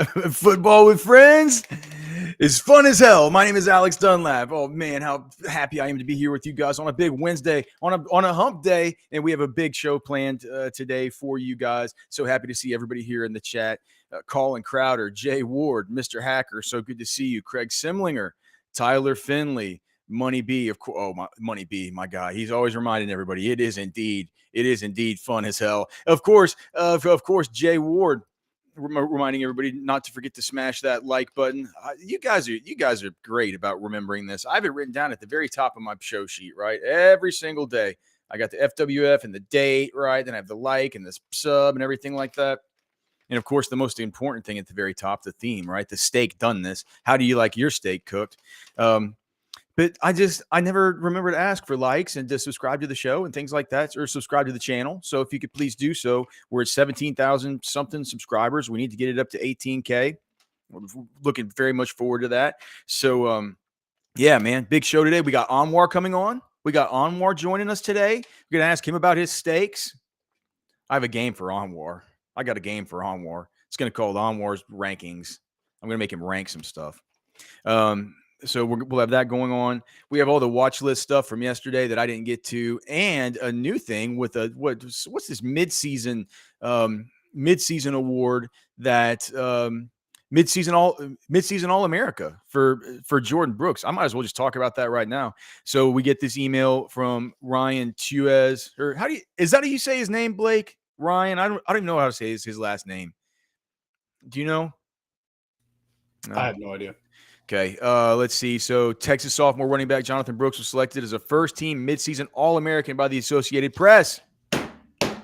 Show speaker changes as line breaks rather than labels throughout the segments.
Football with friends is fun as hell. My name is Alex Dunlap. Oh man, how happy I am to be here with you guys on a big Wednesday, on a hump day, and we have a big show planned today for you guys. So happy to see everybody here in the chat. Colin Crowder, Jay Ward, Mr. Hacker. So good to see you. Craig Simlinger, Tyler Finley, Money B, of course. Oh, Money B, my guy. He's always reminding everybody it is indeed fun as hell. Of course, Jay Ward, reminding everybody not to forget to smash that like button. You guys are great about remembering this. I have it written down at the very top of my show sheet, right? Every single day. I got the FWF and the date, right? Then I have the like and the sub and everything like that. And of course, the most important thing at the very top, the theme, right? The steak done this. How do you like your steak cooked? But I never remember to ask for likes and to subscribe to the show and things like that, or subscribe to the channel. So if you could please do so. We're at 17,000 something subscribers. We need to get it up to 18K. We're looking very much forward to that. So yeah, man, big show today. We got Onir coming on. We got Onir joining us today. We're going to ask him about his steaks. I have a game for Onir. I got a game for Onir. It's going to call Onir's Rankings. I'm going to make him rank some stuff. So we'll have that going on. We have all the watch list stuff from yesterday that I didn't get to, and a new thing with what's this mid-season award that mid-season All-America for Jordan Brooks. I might as well just talk about that right now. So we get this email from Ryan Tuez, or is that how you say his name, Blake? Ryan, I don't even know how to say his last name. Do you know?
No. I have no idea.
Okay, let's see. So Texas sophomore running back Jonathan Brooks was selected as a first-team midseason All-American by the Associated Press.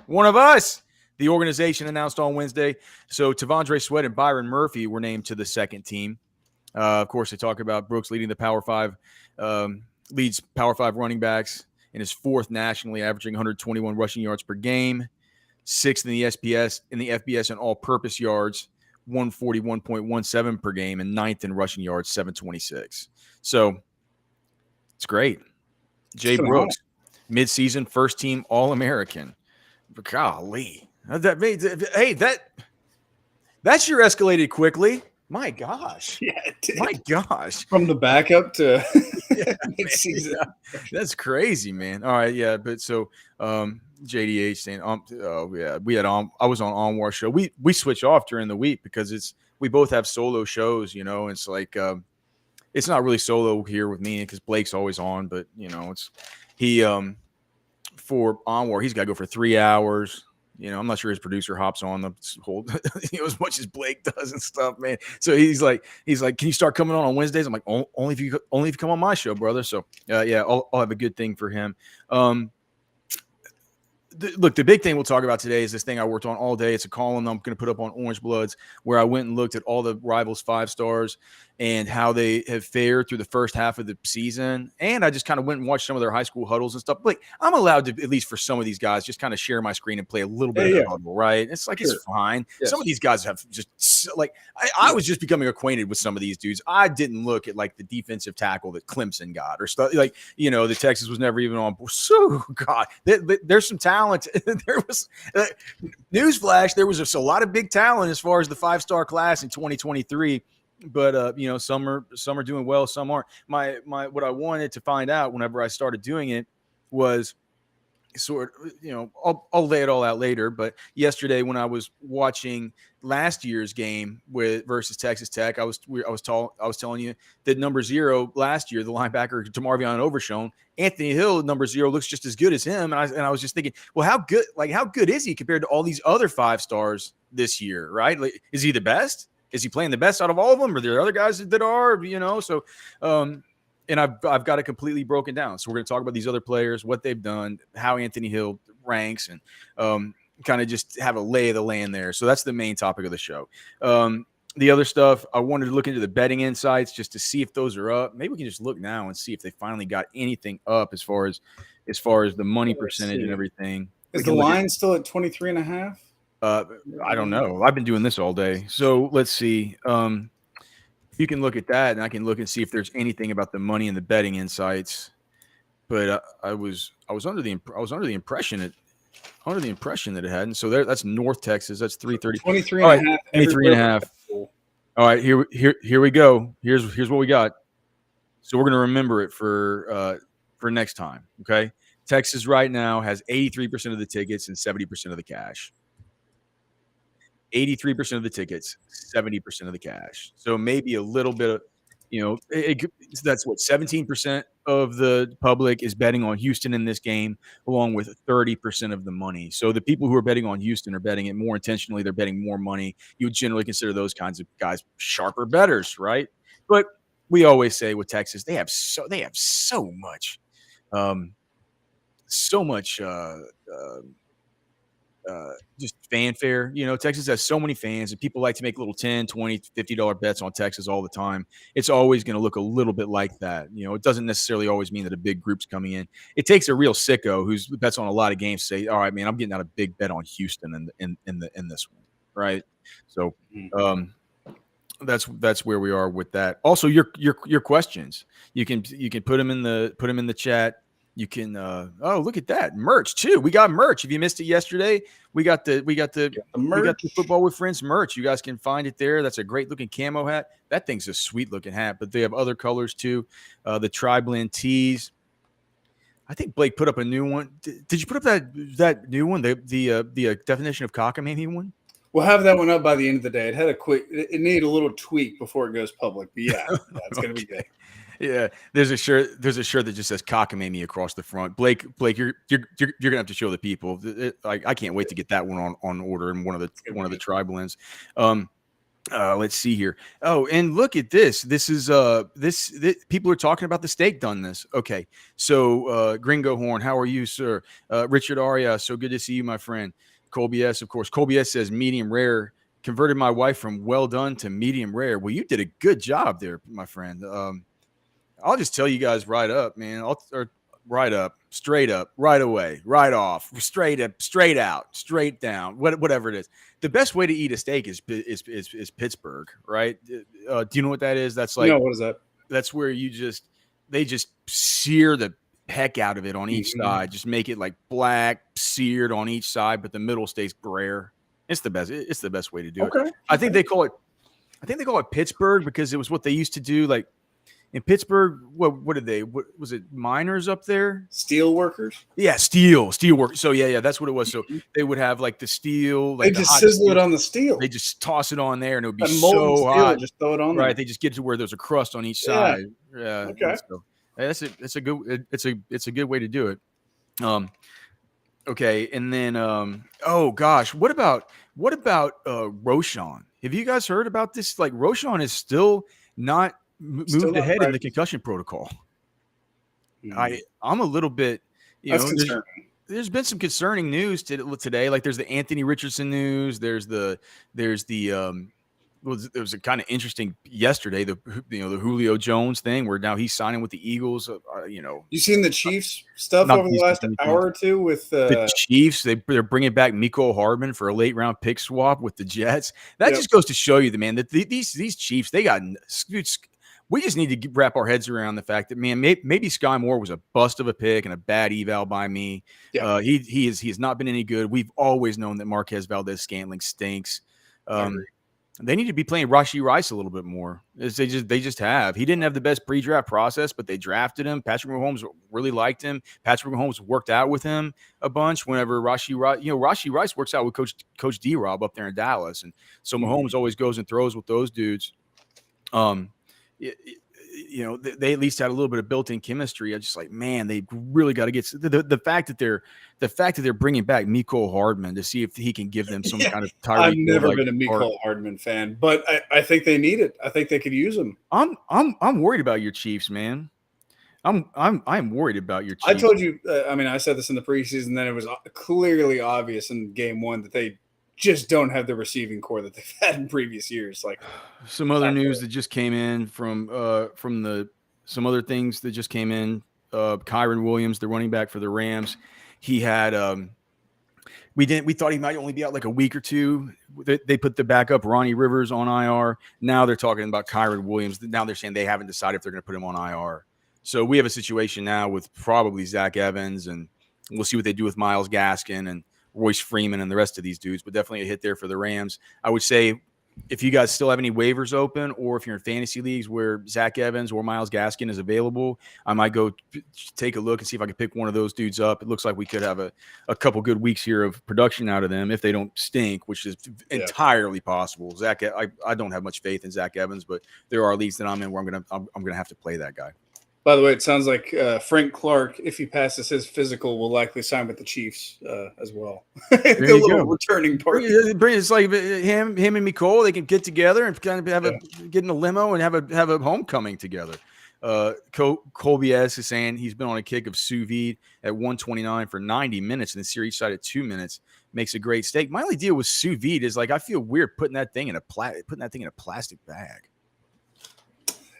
One of us. The organization announced on Wednesday. So Tavondre Sweat and Byron Murphy were named to the second team. Of course, they talk about Brooks leading the Power 5, leads Power 5 running backs in his fourth nationally, averaging 121 rushing yards per game, sixth in the FBS in all-purpose yards, 141.17 per game, and ninth in rushing yards, 726. So it's great. Jay Brooks, midseason first team All-American. Golly. That sure escalated quickly. My gosh.
Yeah, it did.
My gosh.
From the backup to
midseason. Yeah. That's crazy, man. All right, yeah. But so JDH saying, I was on Onir show. We switch off during the week because we both have solo shows, you know. It's like it's not really solo here with me because Blake's always on, but you know, for Onir, he's got to go for 3 hours. You know, I'm not sure his producer hops on the whole, as much as Blake does and stuff, man. So he's like, can you start coming on Wednesdays? I'm like, only if you come on my show, brother. So yeah, I'll have a good thing for him. Look, the big thing we'll talk about today is this thing I worked on all day. It's a column I'm going to put up on Orangebloods where I went and looked at all the rivals 5-stars and how they have fared through the first half of the season. And I just kind of went and watched some of their high school huddles and stuff. Like, I'm allowed to, at least for some of these guys, just kind of share my screen and play a little bit of the huddle, right? It's like, It's fine. Yes. Some of these guys have just, like, I was just becoming acquainted with some of these dudes. I didn't look at, like, the defensive tackle that Clemson got or stuff. Like, you know, the Texas was never even on board. So, God, there's some talent. There was, newsflash, there was a lot of big talent as far as the 5-star class in 2023. But you know, some are doing well, some aren't. My what I wanted to find out whenever I started doing it was sort of, you know, I'll lay it all out later. But yesterday when I was watching last year's game versus Texas Tech, I was telling you that number 0 last year, the linebacker Tamarvion Overshown, Anthony Hill, number 0, looks just as good as him. And I was just thinking, well, how good is he compared to all these other 5-stars this year, right? Like, is he the best? Is he playing the best out of all of them? Or are there other guys that are, you know? So, and I've got it completely broken down. So we're going to talk about these other players, what they've done, how Anthony Hill ranks, and kind of just have a lay of the land there. So that's the main topic of the show. The other stuff, I wanted to look into the betting insights just to see if those are up. Maybe we can just look now and see if they finally got anything up as far as the money percentage and everything.
Is the line still at 23.5?
I don't know. I've been doing this all day. So let's see. You can look at that, and I can look and see if there's anything about the money and the betting insights. But I was under the impression that it hadn't. So that's North Texas. That's 330.
23.5.
23.5. All right, here we go. Here's what we got. So we're gonna remember it for next time. Okay, Texas right now has 83% of the tickets and 70% of the cash. 83% of the tickets, 70% of the cash. So maybe a little bit of, that's what 17% of the public is betting on Houston in this game, along with 30% of the money. So the people who are betting on Houston are betting it more intentionally. They're betting more money. You would generally consider those kinds of guys sharper bettors, right? But we always say with Texas, they have so much, um, so much just fanfare. Texas has so many fans and people like to make little 10, 20, $50 bets on Texas all the time. It's always going to look a little bit like that. It doesn't necessarily always mean that a big group's coming in. It takes a real sicko who's bets on a lot of games to say, all right, man, I'm getting out a big bet on Houston in this one. Right. So, that's where we are with that. Also, your questions, you can put them in the chat. You can look at that merch too. We got merch. If you missed it yesterday, we got the Football with Friends merch. You guys can find it there. That's a great looking camo hat. That thing's a sweet looking hat, but they have other colors too. The tri-blend tees. I think Blake put up a new one. Did you put up that new one? The definition of cockamamie one?
We'll have that one up by the end of the day. It needed a little tweak before it goes public, but yeah, it's going to be good.
Yeah, there's a shirt that just says cockamamie across the front. Blake, you're gonna have to show the people. I can't wait to get that one on order in one of the tri-blends. Let's see here. Oh, and look at this. This is this people are talking about the steak done this. Okay, so Gringo Horn, how are you, sir? Richard Aria, so good to see you, my friend. Colby S, of course. Colby S says medium rare. Converted my wife from well done to medium rare. Well, you did a good job there, my friend. I'll just tell you guys right up, man. Right up, straight up, right away, right off, straight up, straight out, straight down, whatever it is. The best way to eat a steak is Pittsburgh, right? Do you know what that is? That's like,
no, what is that?
That's where they just sear the heck out of it on each side. Just make it like black, seared on each side, but the middle stays rare. It's the best. It's the best way to do it. I think they call it Pittsburgh because it was what they used to do. Like in Pittsburgh, what was it? Miners up there?
Steel workers?
Yeah, steel workers. So yeah, that's what it was. So they would have like the steel. Like
they just sizzle it on the steel.
They just toss it on there, and it would be so hot.
Just throw it on.
Right. They just get to where there's a crust on each side. Yeah.
Okay.
So it's a good way to do it. Okay, and then oh gosh, what about Roshan? Have you guys heard about this? Like Roshan is still not moved ahead in the concussion protocol. I'm a little bit, there's been some concerning news today. Like there's the Anthony Richardson news. There's the there was a kind of interesting yesterday, the Julio Jones thing where now he's signing with the Eagles.
You seen the Chiefs stuff over the last hour or two with
the Chiefs? They're bringing back Mecole Hardman for a late round pick swap with the Jets. That just goes to show you that these Chiefs, they got. We just need to wrap our heads around the fact that, man, maybe Sky Moore was a bust of a pick and a bad eval by me. Yeah. He has not been any good. We've always known that Marquez Valdez-Scantling stinks. They need to be playing Rashee Rice a little bit more. They just have. He didn't have the best pre-draft process, but they drafted him. Patrick Mahomes really liked him. Patrick Mahomes worked out with him a bunch whenever Rashee Rice works out with Coach D-Rob up there in Dallas. And so Mahomes always goes and throws with those dudes. They at least had a little bit of built-in chemistry. I'm just like, man, they really got to get the fact that they're bringing back Mecole Hardman to see if he can give them some kind of Tyreek.
I've never been a Mecole Hardman fan, but I think they need it. I think they could use him.
I'm worried about your Chiefs, man. I'm worried about your Chiefs.
I told you. I said this in the preseason. Then it was clearly obvious in game one that they just don't have the receiving core that they've had in previous years. Like
some other news that just came in from some other things that just came in. Kyren Williams, the running back for the Rams, he had we thought he might only be out like a week or two. They put the backup Ronnie Rivers on IR. Now they're talking about Kyren Williams. Now they're saying they haven't decided if they're going to put him on IR. So we have a situation now with probably Zach Evans, and we'll see what they do with Myles Gaskin and Royce Freeman and the rest of these dudes, but definitely a hit there for the Rams. I would say if you guys still have any waivers open, or if you're in fantasy leagues where Zach Evans or Myles Gaskin is available, I might go take a look and see if I can pick one of those dudes up. It looks like we could have a couple good weeks here of production out of them if they don't stink, which is entirely possible. I don't have much faith in Zach Evans, but there are leagues that I'm in where I'm gonna have to play that guy.
By the way, it sounds like Frank Clark, if he passes his physical, will likely sign with the Chiefs as well.
There you go.
Returning party.
It's like him and Nicole. They can get together and kind of get in a limo and have a homecoming together. Colby S is saying he's been on a kick of sous vide at 129 for 90 minutes, and the series side at 2 minutes makes a great steak. My only deal with sous vide is like I feel weird putting that thing in a plastic bag.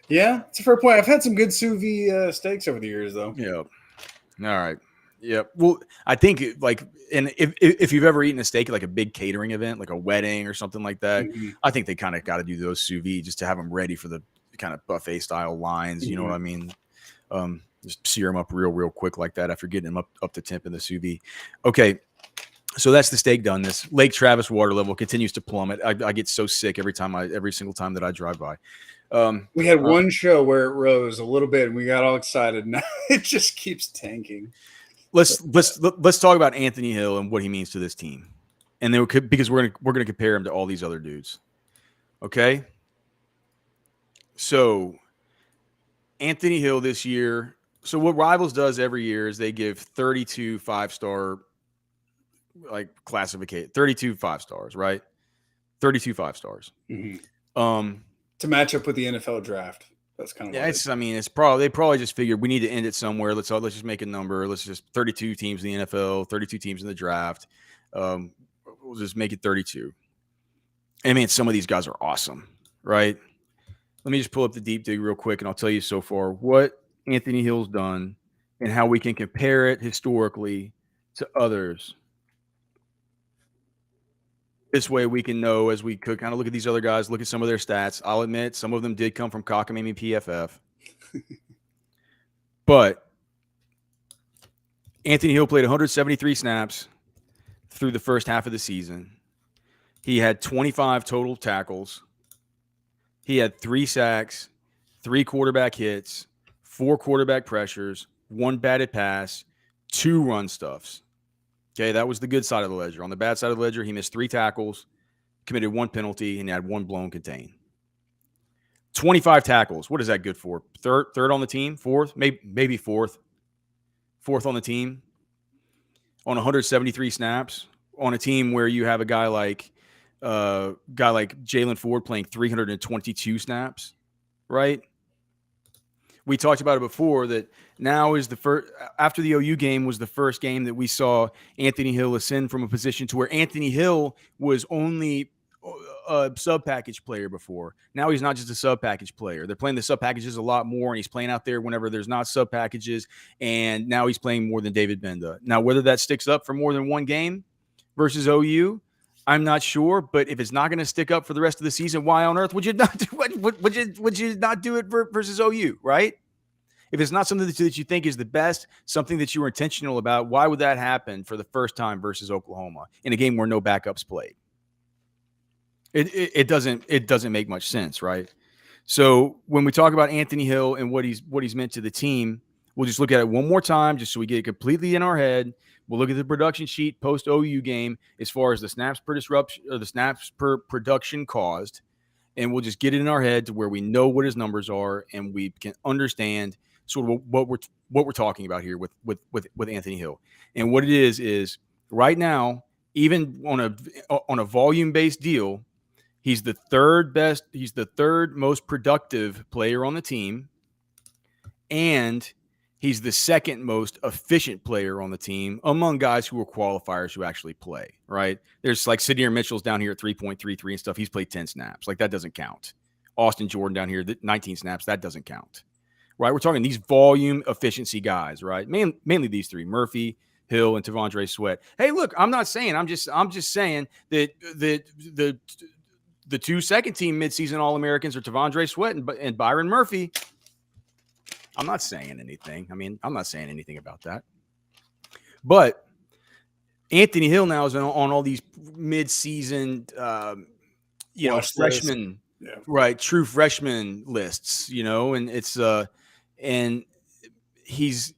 Yeah, it's a fair point. I've had some good sous vide steaks over the years, though.
Yeah. All right. Yeah. Well, I think and if you've ever eaten a steak at like a big catering event, like a wedding or something like that, I think they kind of got to do those sous vide just to have them ready for the kind of buffet style lines. You know what I mean? Just sear them up real quick like that after getting them up to temp in the sous vide. Okay. So that's the steak done. This Lake Travis water level continues to plummet. I get so sick every single time that I drive by.
We had one show where it rose a little bit and we got all excited. Now it just keeps tanking.
Let's talk about Anthony Hill and what he means to this team. And then because we're gonna compare him to all these other dudes. Okay? So Anthony Hill this year. So what Rivals does every year is they give 32 5-star classification, 32 5 stars, right? 32 5 stars.
To match up with the NFL draft. That's kind of
it's probably they probably just figured we need to end it somewhere. Let's just make a number. Let's just 32 teams in the NFL, 32 teams in the draft. We'll just make it 32. I mean, some of these guys are awesome, right? Let me just pull up the deep dig real quick, and I'll tell you so far what Anthony Hill's done and how we can compare it historically to others. This way we can know as we could kind of look at these other guys, look at some of their stats. I'll admit some of them did come from cockamamie PFF. But Anthony Hill played 173 snaps through the first half of the season. He had 25 total tackles. He had 3 sacks, 3 quarterback hits, 4 quarterback pressures, 1 batted pass, 2 run stuffs. Okay, that was the good side of the ledger. On the bad side of the ledger, he missed 3 tackles, committed 1 penalty, and had 1 blown contain. 25 tackles. What is that good for? Third on the team? Fourth? Maybe fourth. Fourth on the team. On 173 snaps. On a team where you have a guy like Jalen Ford playing 322 snaps, right? We talked about it before that now is the first after the OU game was the first game that we saw Anthony Hill ascend from a position to where Anthony Hill was only a sub package player before. Now he's not just a sub package player. They're playing the sub packages a lot more, and he's playing out there whenever there's not sub packages. And now he's playing more than David Benda. Now, whether that sticks up for more than one game versus OU, I'm not sure. But if it's not going to stick up for the rest of the season, why on earth would you not do it? Would you not do it versus OU, right? If it's not something that you think is the best, something that you were intentional about, why would that happen for the first time versus Oklahoma in a game where no backups played? It doesn't make much sense, right? So when we talk about Anthony Hill and what he's meant to the team, we'll just look at it one more time just so we get it completely in our head. We'll look at the production sheet post OU game as far as the snaps per disruption or the snaps per production caused, and we'll just get it in our head to where we know what his numbers are and we can understand sort of what we're talking about here with Anthony Hill. And what it is right now, even on a volume-based deal, he's the third best, he's the third most productive player on the team, and he's the second most efficient player on the team among guys who are qualifiers who actually play, right? There's like Sadir Mitchell's down here at 3.33 and stuff. He's played 10 snaps. Like that doesn't count. Austin Jordan down here, 19 snaps. That doesn't count, right? We're talking these volume efficiency guys, right? Mainly these three, Murphy, Hill, and Tavondre Sweat. Hey, look, I'm not saying, I'm just saying that the two second team midseason All-Americans are Tavondre Sweat and Byron Murphy. I'm not saying anything. I mean, I'm not saying anything about that. But Anthony Hill now is on all these mid-season, freshman, right? True freshman lists, and it's and he's.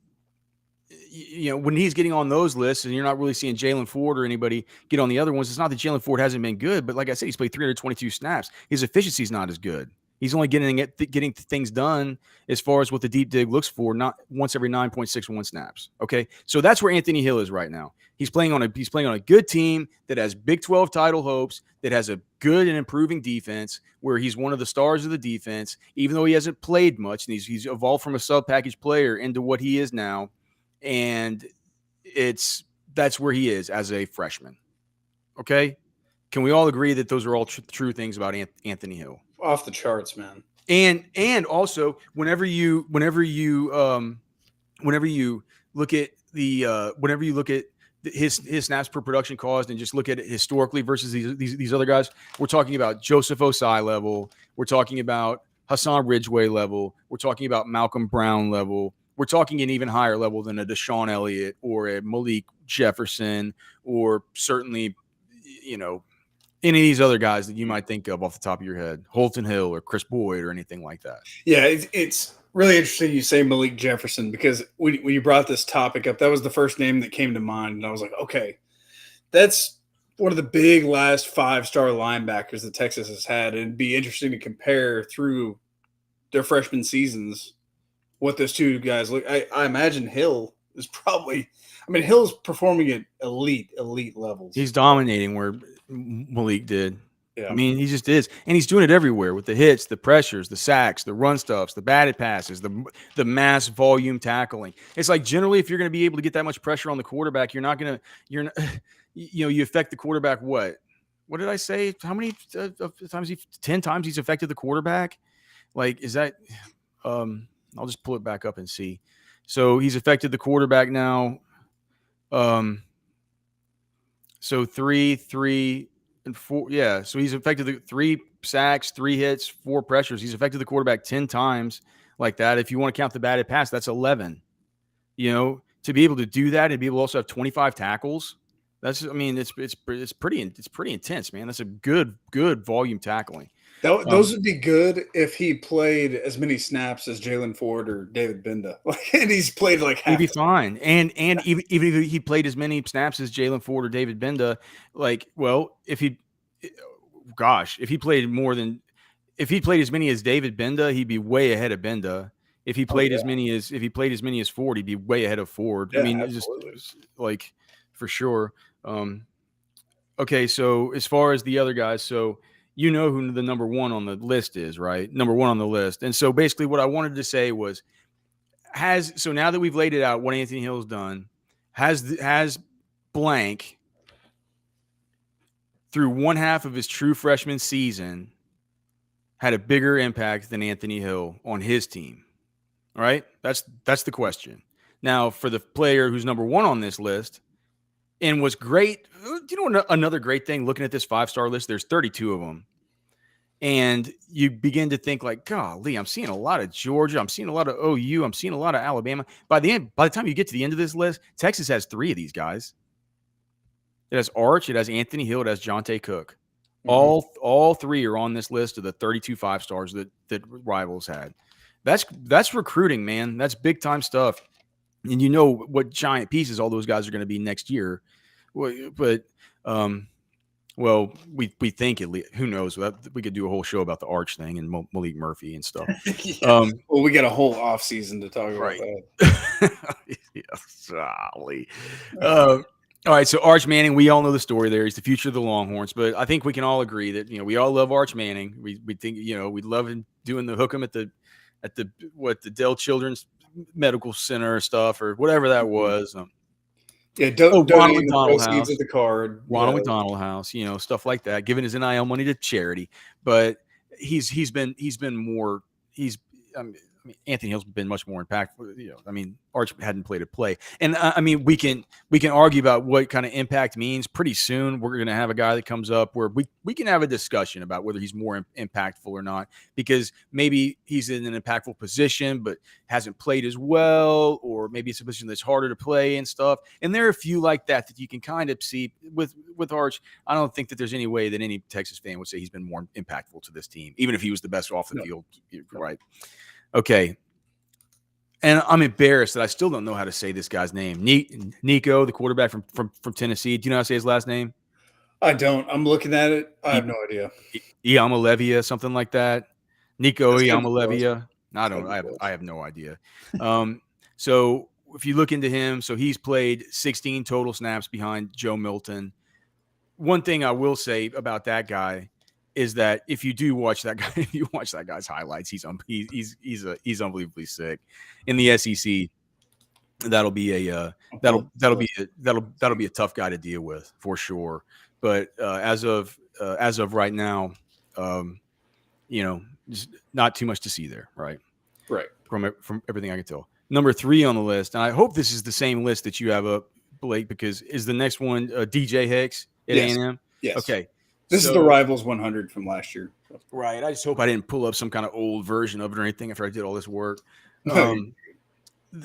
When he's getting on those lists and you're not really seeing Jalen Ford or anybody get on the other ones, it's not that Jalen Ford hasn't been good, but like I said, he's played 322 snaps. His efficiency is not as good. He's only getting things done as far as what the deep dig looks for, not once every 9.61 snaps. Okay, so that's where Anthony Hill is right now. He's playing on a good team that has Big 12 title hopes, that has a good and improving defense, where he's one of the stars of the defense, even though he hasn't played much, and he's evolved from a sub-package player into what he is now. And that's where he is as a freshman. Okay, can we all agree that those are all true things about Anthony Hill?
Off the charts, man.
And also whenever you look at his snaps per production caused and just look at it historically versus these other guys, we're talking about Joseph Osai level, we're talking about Hassan Ridgeway level, we're talking about Malcolm Brown level. We're talking an even higher level than a Deshaun Elliott or a Malik Jefferson, or certainly, any of these other guys that you might think of off the top of your head, Holton Hill or Chris Boyd or anything like that.
Yeah, it's really interesting you say Malik Jefferson, because when you brought this topic up, that was the first name that came to mind. And I was like, okay, that's one of the big last 5-star linebackers that Texas has had. And it'd be interesting to compare through their freshman seasons what those two guys look. I imagine Hill is Hill's performing at elite levels.
He's dominating where Malik did.
Yeah.
I mean, he just is. And he's doing it everywhere with the hits, the pressures, the sacks, the run stuffs, the batted passes, the mass volume tackling. It's like generally if you're going to be able to get that much pressure on the quarterback, you affect the quarterback what did I say? How many times 10 times he's affected the quarterback? Like, is that I'll just pull it back up and see. So he's affected the quarterback now. So 3, and 4. Yeah. So he's affected the 3 sacks, 3 hits, 4 pressures. He's affected the quarterback 10 times like that. If you want to count the batted pass, that's 11. To be able to do that and be able to also have 25 tackles, it's pretty intense, man. That's a good volume tackling.
Those would be good if he played as many snaps as Jalen Ford or David Binda. And he's played like half.
He'd be fine. And even if he played as many snaps as Jalen Ford or David Binda, if he played as many as David Binda, he'd be way ahead of Binda. If he played as many as Ford, he'd be way ahead of Ford.
Yeah,
it's just like for sure. Okay, so as far as the other guys, so you know who the number one on the list is, right? Number one on the list. And so basically what I wanted to say was, so now that we've laid it out, what Anthony Hill's done, has blank through one half of his true freshman season had a bigger impact than Anthony Hill on his team? All right? That's the question. Now, for the player who's number one on this list and was great, another great thing looking at this 5-star list, there's 32 of them. And you begin to think like, golly, I'm seeing a lot of Georgia. I'm seeing a lot of OU. I'm seeing a lot of Alabama. By the time you get to the end of this list, Texas has 3 of these guys. It has Arch. It has Anthony Hill. It has Jonte Cook. Mm-hmm. All 3 are on this list of the 32 5-stars that Rivals had. That's recruiting, man. That's big time stuff. And you know what giant pieces all those guys are going to be next year. But we think at least. Who knows? We could do a whole show about the Arch thing and Malik Murphy and stuff.
We got a whole off season to talk about
that. Yes, golly. All right, so Arch Manning, we all know the story there. He's the future of the Longhorns, but I think we can all agree that we all love Arch Manning. We think we love him doing the hook 'em at the Dell Children's Medical Center stuff or whatever that was.
Ronald McDonald House, at the card.
Ronald McDonald House, stuff like that. Giving his NIL money to charity, but he's been more. mean, Anthony Hill's been much more impactful. I mean, Arch hadn't played a play, and I mean, we can argue about what kind of impact means. Pretty soon, we're going to have a guy that comes up where we can have a discussion about whether he's more impactful or not, because maybe he's in an impactful position but hasn't played as well, or maybe it's a position that's harder to play and stuff. And there are a few like that you can kind of see with Arch. I don't think that there's any way that any Texas fan would say he's been more impactful to this team, even if he was the best off the field, right? Okay. And I'm embarrassed that I still don't know how to say this guy's name. Nico, the quarterback from Tennessee. Do you know how to say his last name?
I don't. I'm looking at it. I have no idea.
Iamalevia, something like that. Nico Iamalevia. I have no idea. So if you look into him, so he's played 16 total snaps behind Joe Milton. One thing I will say about that guy is that if you do watch that guy, if you watch that guy's highlights, he's unbelievably sick. In the SEC, that'll be a tough guy to deal with for sure. But as of right now, just not too much to see there, right?
Right.
From everything I can tell. Number 3 on the list, and I hope this is the same list that you have up, Blake, because is the next one DJ Hicks at A&M?
Yes.
Okay.
This is the Rivals 100 from last year.
Right. I just hope I didn't pull up some kind of old version of it or anything after I did all this work.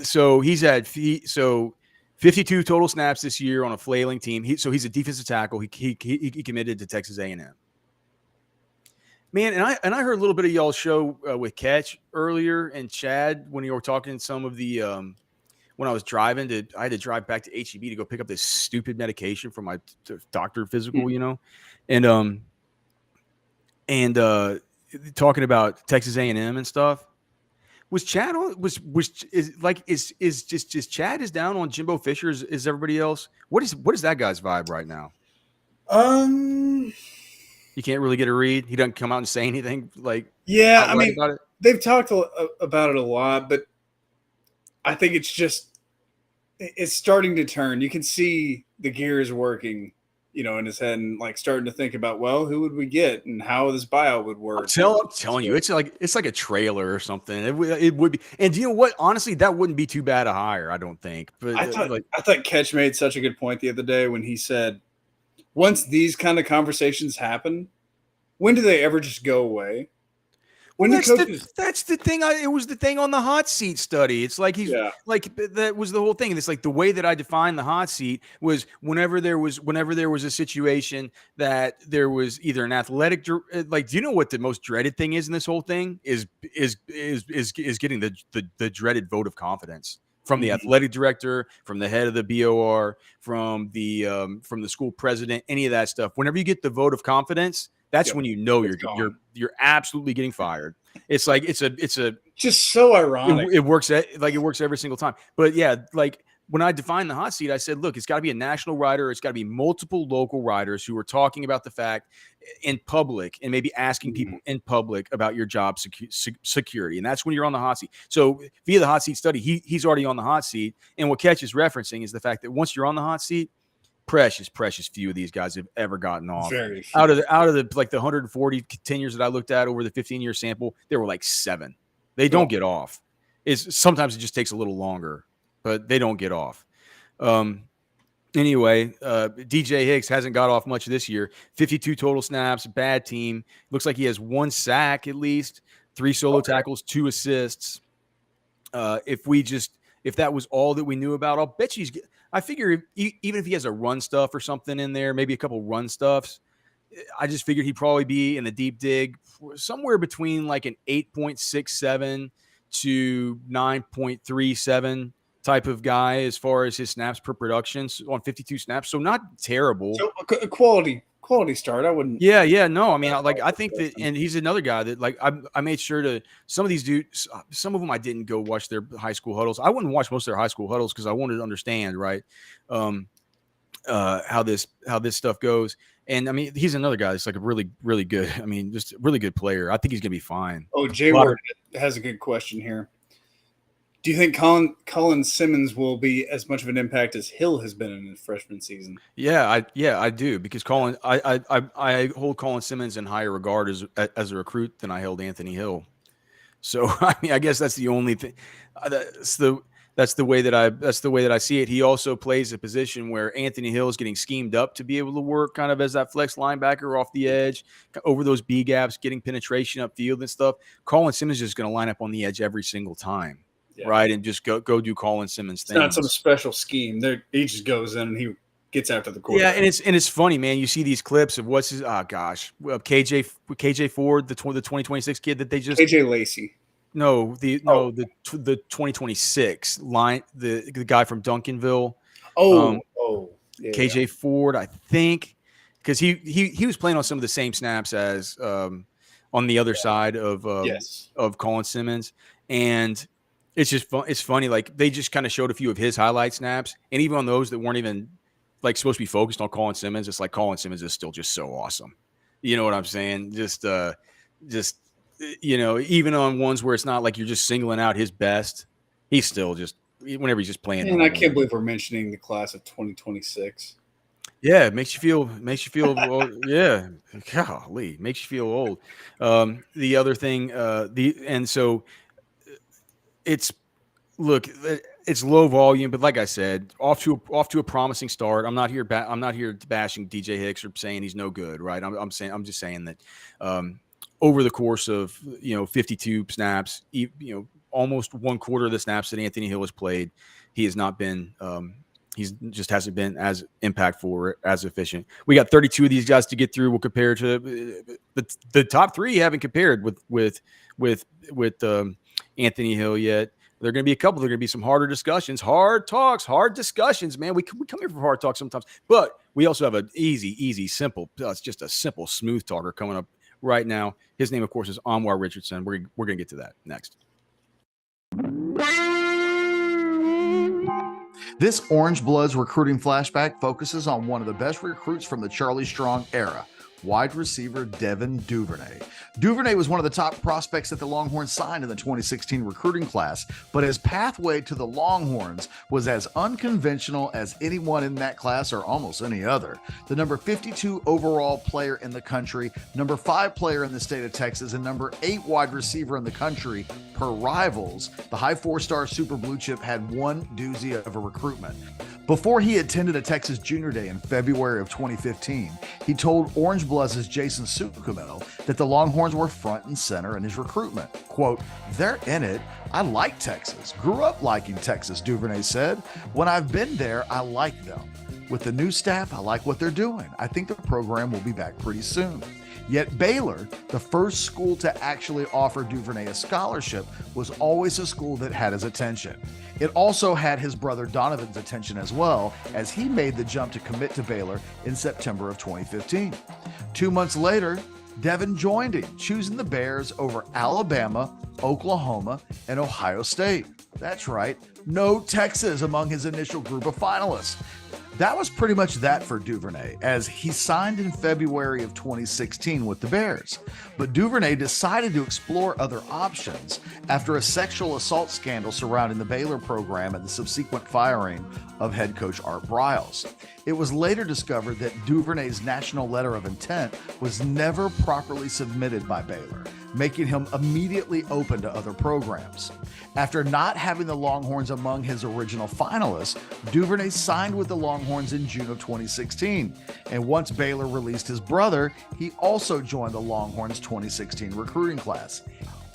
So he's had 52 total snaps this year on a flailing team. He's a defensive tackle. He committed to Texas A&M. Man, and I heard a little bit of y'all's show with Catch earlier, and Chad, when you were talking some of the when I was driving I had to drive back to HEB to go pick up this stupid medication from my doctor physical, and talking about Texas A&M and stuff. Was Chad on? Is Chad is down on Jimbo Fisher? Is everybody else? What is that guy's vibe right now? You can't really get a read. He doesn't come out and say anything like.
Yeah, I mean, they've talked about it a lot, but I think it's starting to turn. You can see the gears working, in his head, and like starting to think about, well, who would we get and how this buyout would work.
I'm telling you, it's like a trailer or something. It would be. And do you know what? Honestly, that wouldn't be too bad a hire, I don't think. But
I thought Catch made such a good point the other day when he said, once these kind of conversations happen, when do they ever just go away?
That's the thing. It was the thing on the hot seat study. It's like that was the whole thing. And it's like the way that I defined the hot seat was whenever there was a situation that there was either an athletic, like, do you know what the most dreaded thing is in this whole thing is getting the dreaded vote of confidence from the athletic director, from the head of the BOR, from the school president, any of that stuff. Whenever you get the vote of confidence, that's when you're absolutely getting fired. It's like it's
just so ironic.
It works every single time. But yeah, like when I defined the hot seat, I said, look, it's got to be a national writer. It's got to be multiple local writers who are talking about the fact in public and maybe asking people in public about your job security. And that's when you're on the hot seat. So via the hot seat study, he's already on the hot seat. And what Catch is referencing is the fact that once you're on the hot seat, precious few of these guys have ever gotten off. Out of the like the 140 tenures that I looked at over the 15-year sample, there were like 7. They don't get off. Sometimes it just takes a little longer, but they don't get off. Anyway, DJ Hicks hasn't got off much this year. 52 total snaps, bad team. Looks like he has 1 sack at least, 3 solo tackles, 2 assists. If that was all that we knew about, I'll bet you I figure even if he has a run stuff or something in there, maybe a couple run stuffs, I just figured he'd probably be in the deep dig somewhere between like an 8.67 to 9.37 type of guy as far as his snaps per production on 52 snaps. So not terrible.
So a quality start. I wouldn't.
Yeah. No, I mean, I think that, and he's another guy that like I made sure to some of these dudes. Some of them I didn't go watch their high school huddles. I wouldn't watch most of their high school huddles because I wanted to understand how this stuff goes. And I mean, he's another guy that's like a really, really good. I mean, just a really good player. I think he's gonna be fine.
Oh, Jay Ward has a good question here. Do you think Colin Simmons will be as much of an impact as Hill has been in his freshman season?
Yeah, I do, because I hold Colin Simmons in higher regard as a recruit than I held Anthony Hill. So I mean, I guess that's the only thing. That's the way that I see it. He also plays a position where Anthony Hill is getting schemed up to be able to work kind of as that flex linebacker off the edge, over those B gaps, getting penetration upfield and stuff. Colin Simmons is just going to line up on the edge every single time, right? And just go do Colin Simmons
it's
things.
not some special scheme. He just goes in and he gets after the quarterback.
Yeah, and it's funny, man. You see these clips of what's his KJ Ford, the 2026 kid that they just
KJ Lacey.
The 2026 line, the guy from Duncanville. KJ Ford, I think, because he was playing on some of the same snaps as on the other side of Colin Simmons, and it's just fun. It's funny, like they just kind of showed a few of his highlight snaps, and even on those that weren't even like supposed to be focused on Colin Simmons, it's like Colin Simmons is still just so awesome. You know what I'm saying? Just even on ones where it's not like you're just singling out his best, he's still just whenever he's just playing.
And I can't believe we're mentioning the class of 2026.
Yeah, it makes you feel old. Yeah, golly, makes you feel old. The other thing, so it's low volume, but like I said, off to a promising start. I'm not here bashing DJ Hicks or saying he's no good, right? I'm just saying that over the course of 52 snaps, almost one quarter of the snaps that Anthony Hill has played, he has not been he's just hasn't been as impactful or as efficient. We got 32 of these guys to get through. We'll compare to the top three. Haven't compared with Anthony Hill yet. There are going to be a couple. There are going to be some harder discussions, hard talks, hard discussions, man. We come here for hard talk sometimes, but we also have an easy, simple. It's just a simple, smooth talker coming up right now. His name, of course, is Onir Richardson. We're going to get to that next.
This Orangebloods recruiting flashback focuses on one of the best recruits from the Charlie Strong era, wide receiver Devin Duvernay. Duvernay was one of the top prospects that the Longhorns signed in the 2016 recruiting class, but his pathway to the Longhorns was as unconventional as anyone in that class or almost any other. The number 52 overall player in the country, number 5 player in the state of Texas, and number 8 wide receiver in the country per Rivals, the high 4-star super blue chip had one doozy of a recruitment. Before he attended a Texas Junior Day in February of 2015, he told Orangebloods' Jason Sukumel that the Longhorns were front and center in his recruitment. Quote, "They're in it. I like Texas. Grew up liking Texas," Duvernay said. "When I've been there, I like them. With the new staff, I like what they're doing. I think the program will be back pretty soon." Yet Baylor, the first school to actually offer Duvernay a scholarship, was always a school that had his attention. It also had his brother Donovan's attention as well, as he made the jump to commit to Baylor in September of 2015. 2 months later, Devin joined him, choosing the Bears over Alabama, Oklahoma, and Ohio State. That's right, no Texas among his initial group of finalists. That was pretty much that for Duvernay, as he signed in February of 2016 with the Bears. But Duvernay decided to explore other options after a sexual assault scandal surrounding the Baylor program and the subsequent firing of head coach Art Briles. It was later discovered that Duvernay's national letter of intent was never properly submitted by Baylor, making him immediately open to other programs. After not having the Longhorns among his original finalists, Duvernay signed with the Longhorns in June of 2016. And once Baylor released his brother, he also joined the Longhorns 2016 recruiting class.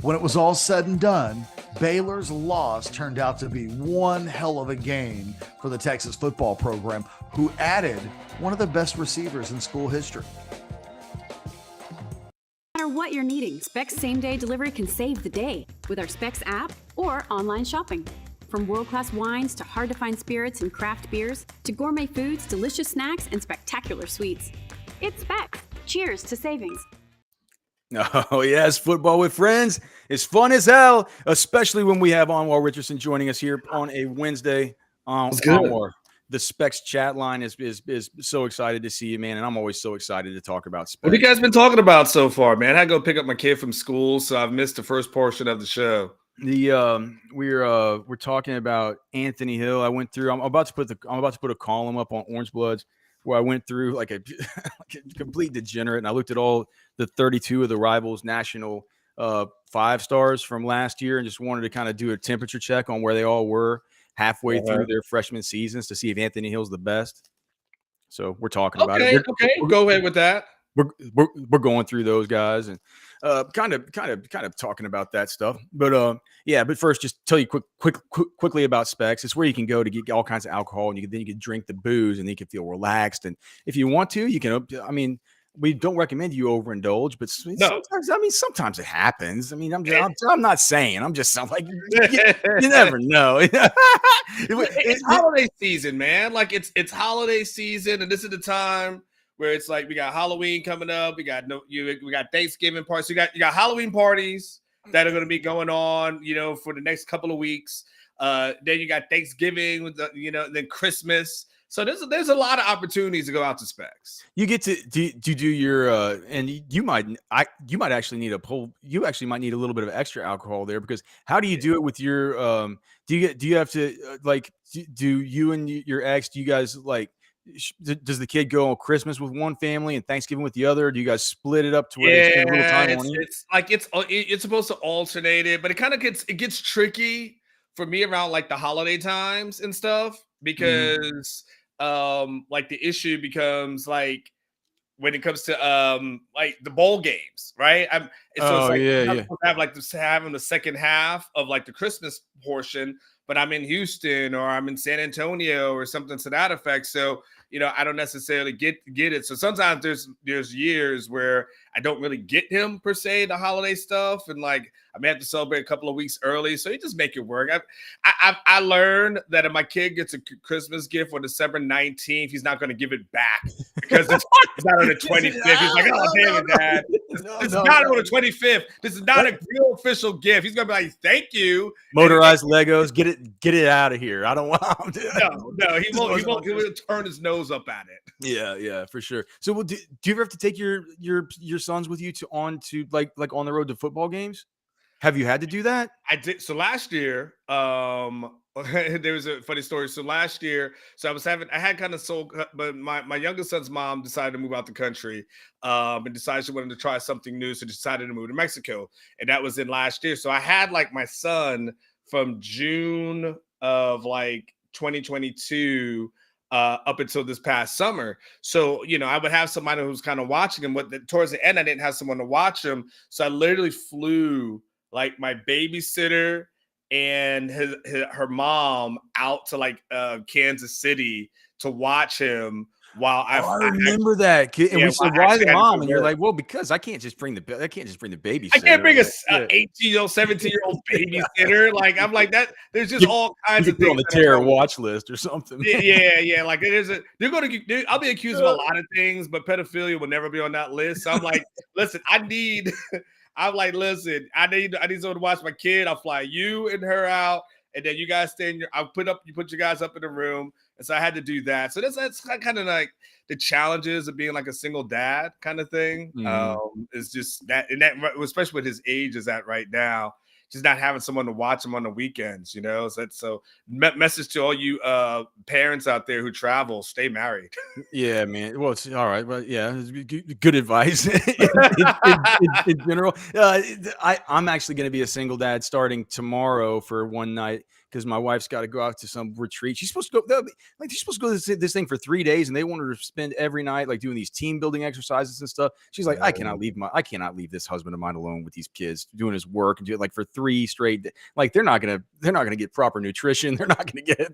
When it was all said and done, Baylor's loss turned out to be one hell of a gain for the Texas football program, who added one of the best receivers in school history.
No matter what you're needing, Specs same-day delivery can save the day with our Specs app or online shopping. From world-class wines to hard-to-find spirits and craft beers to gourmet foods, delicious snacks, and spectacular sweets. It's Specs. Cheers to savings.
Oh, yes, football with friends is fun as hell, especially when we have Onir Richardson joining us here on a Wednesday. Onir, the Specs chat line is so excited to see you, man, and I'm always so excited to talk about Specs.
What have you guys been talking about so far, man? I go pick up my kid from school, so I've missed the first portion of the show.
We're talking about Anthony Hill. I'm about to put a column up on Orangebloods where I went through like a complete degenerate, and I looked at all the 32 of the Rivals national 5 stars from last year and just wanted to kind of do a temperature check on where they all were halfway through their freshman seasons to see if Anthony Hill's the best. So we're talking about it.
Okay, go ahead with that.
We're going through those guys and kind of talking about that stuff. But but first, just tell you quickly about Specs. It's where you can go to get all kinds of alcohol, and then you can drink the booze, and then you can feel relaxed. And if you want to, you can. I mean, we don't recommend you overindulge, but sometimes it happens. I mean, I'm not saying. I'm just like you never know.
It's holiday season, man. Like it's holiday season, and this is the time where it's like we got Halloween coming up. We got Thanksgiving parties. You got Halloween parties that are going to be going on, for the next couple of weeks. Then you got Thanksgiving with then Christmas. So there's a lot of opportunities to go out to Specs.
You get to do your and you might actually need a pull. You actually might need a little bit of extra alcohol there, because how do you do it with your do you have to do you and your ex, do you guys does the kid go on Christmas with one family and Thanksgiving with the other? Or do you guys split it up to where they spend a little time on each?
It's supposed to alternate it, but it kind of gets tricky for me around like the holiday times and stuff, because the issue becomes like when it comes to like the bowl games, right? Having the second half of like the Christmas portion, but I'm in Houston or I'm in San Antonio or something to that effect. So, I don't necessarily get it. So sometimes there's years where I don't really get him per se, the holiday stuff. And like, I may have to celebrate a couple of weeks early. So you just make it work. I learned that if my kid gets a Christmas gift on December 19th, he's not going to give it back because it's not on the 25th. He's like, oh, damn it, Dad. It's not on the 25th. This is not a real official gift. He's going to be like, thank you.
Motorized Legos. Get it out of here. I don't want him to.
No, he won't. He will turn his nose up at it.
Yeah, for sure. So do you ever have to take your sons with you on the road to football games? Have you had to do that?
I did. So last year, there was a funny story. So last year, but my youngest son's mom decided to move out the country, and decided she wanted to try something new. So decided to move to Mexico. And that was in last year. So I had like my son from June of like 2022 up until this past summer. So, I would have somebody who's kind of watching him, but towards the end, I didn't have someone to watch him. So I literally flew like my babysitter and her mom out to like Kansas City to watch him while I
remember that. And we said, why the mom? And you're like, well, because I can't just bring the babysitter.
I can't bring a 18-year-old, 17-year-old babysitter. Like, I'm like that. There's just all kinds of things
on the terror watch list or something.
Yeah. Like I'll be accused of a lot of things, but pedophilia will never be on that list. So I'm like, listen, I need someone to watch my kid. I'll fly you and her out, and then you guys stay in you put you guys up in the room. And so I had to do that. So that's kind of like the challenges of being like a single dad kind of thing. It's just that, and that, especially with his age is at right now, just not having someone to watch him on the weekends, So message to all you parents out there who travel: stay married.
Yeah, man. Well, it's all right. Well, yeah, it's good advice in general. I'm actually going to be a single dad starting tomorrow for one night, because my wife's got to go out to some retreat. She's supposed to go. She's supposed to go to this thing for 3 days, and they want her to spend every night like doing these team building exercises and stuff. She's like, I cannot leave this husband of mine alone with these kids doing his work and do it like for 3 straight. Like they're not gonna get proper nutrition. They're not gonna get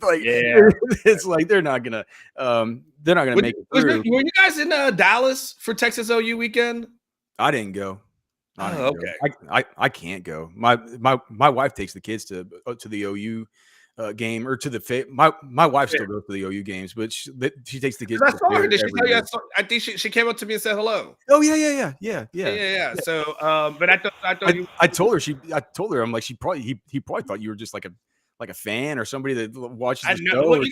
it's like they're not gonna make it through.
Were you guys in Dallas for Texas OU weekend?
I didn't go.
Okay.
I can't go. My wife takes the kids to the OU game, or to the my wife still goes to the OU games, but she takes the kids.
I saw her. Did she tell you? I think she came up to me and said hello.
Oh yeah.
So, but I
told her I'm like, he probably thought you were just like a fan or somebody that watches the show.
Well, you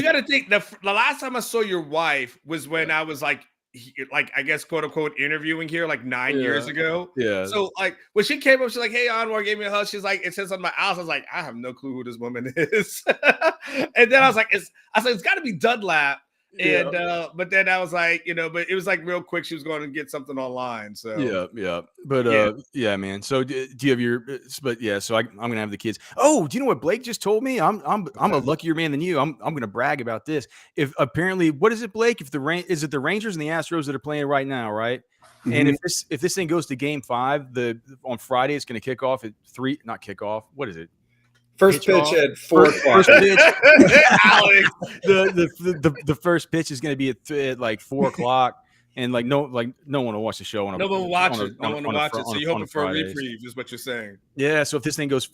got to think the last time I saw your wife was when I was like I guess quote unquote interviewing here like 9 years ago.
Yeah.
So like when she came up, she's like, "Hey, Onir," gave me a hug. She's like, "It says on my house." I was like, "I have no clue who this woman is." And then I was like, "It's got to be Dunlap." And but then I was like, but it was like real quick. She was going to get something online. So
yeah. But yeah, man. So do you have your? But yeah, so I'm gonna have the kids. Oh, do you know what Blake just told me? I'm a luckier man than you. I'm gonna brag about this. If apparently, what is it, Blake? If is it the Rangers and the Astros that are playing right now, right? And if this thing goes to Game 5, on Friday it's gonna kick off at 3. Not kick off. What is it?
First pitch at 4 o'clock.
First pitch,
Alex.
the first pitch is going to be at like 4 o'clock, and like no one will watch the show.
No one will watch it. No one will watch it. So you're hoping for a reprieve, is what you're saying.
Yeah. So if this thing goes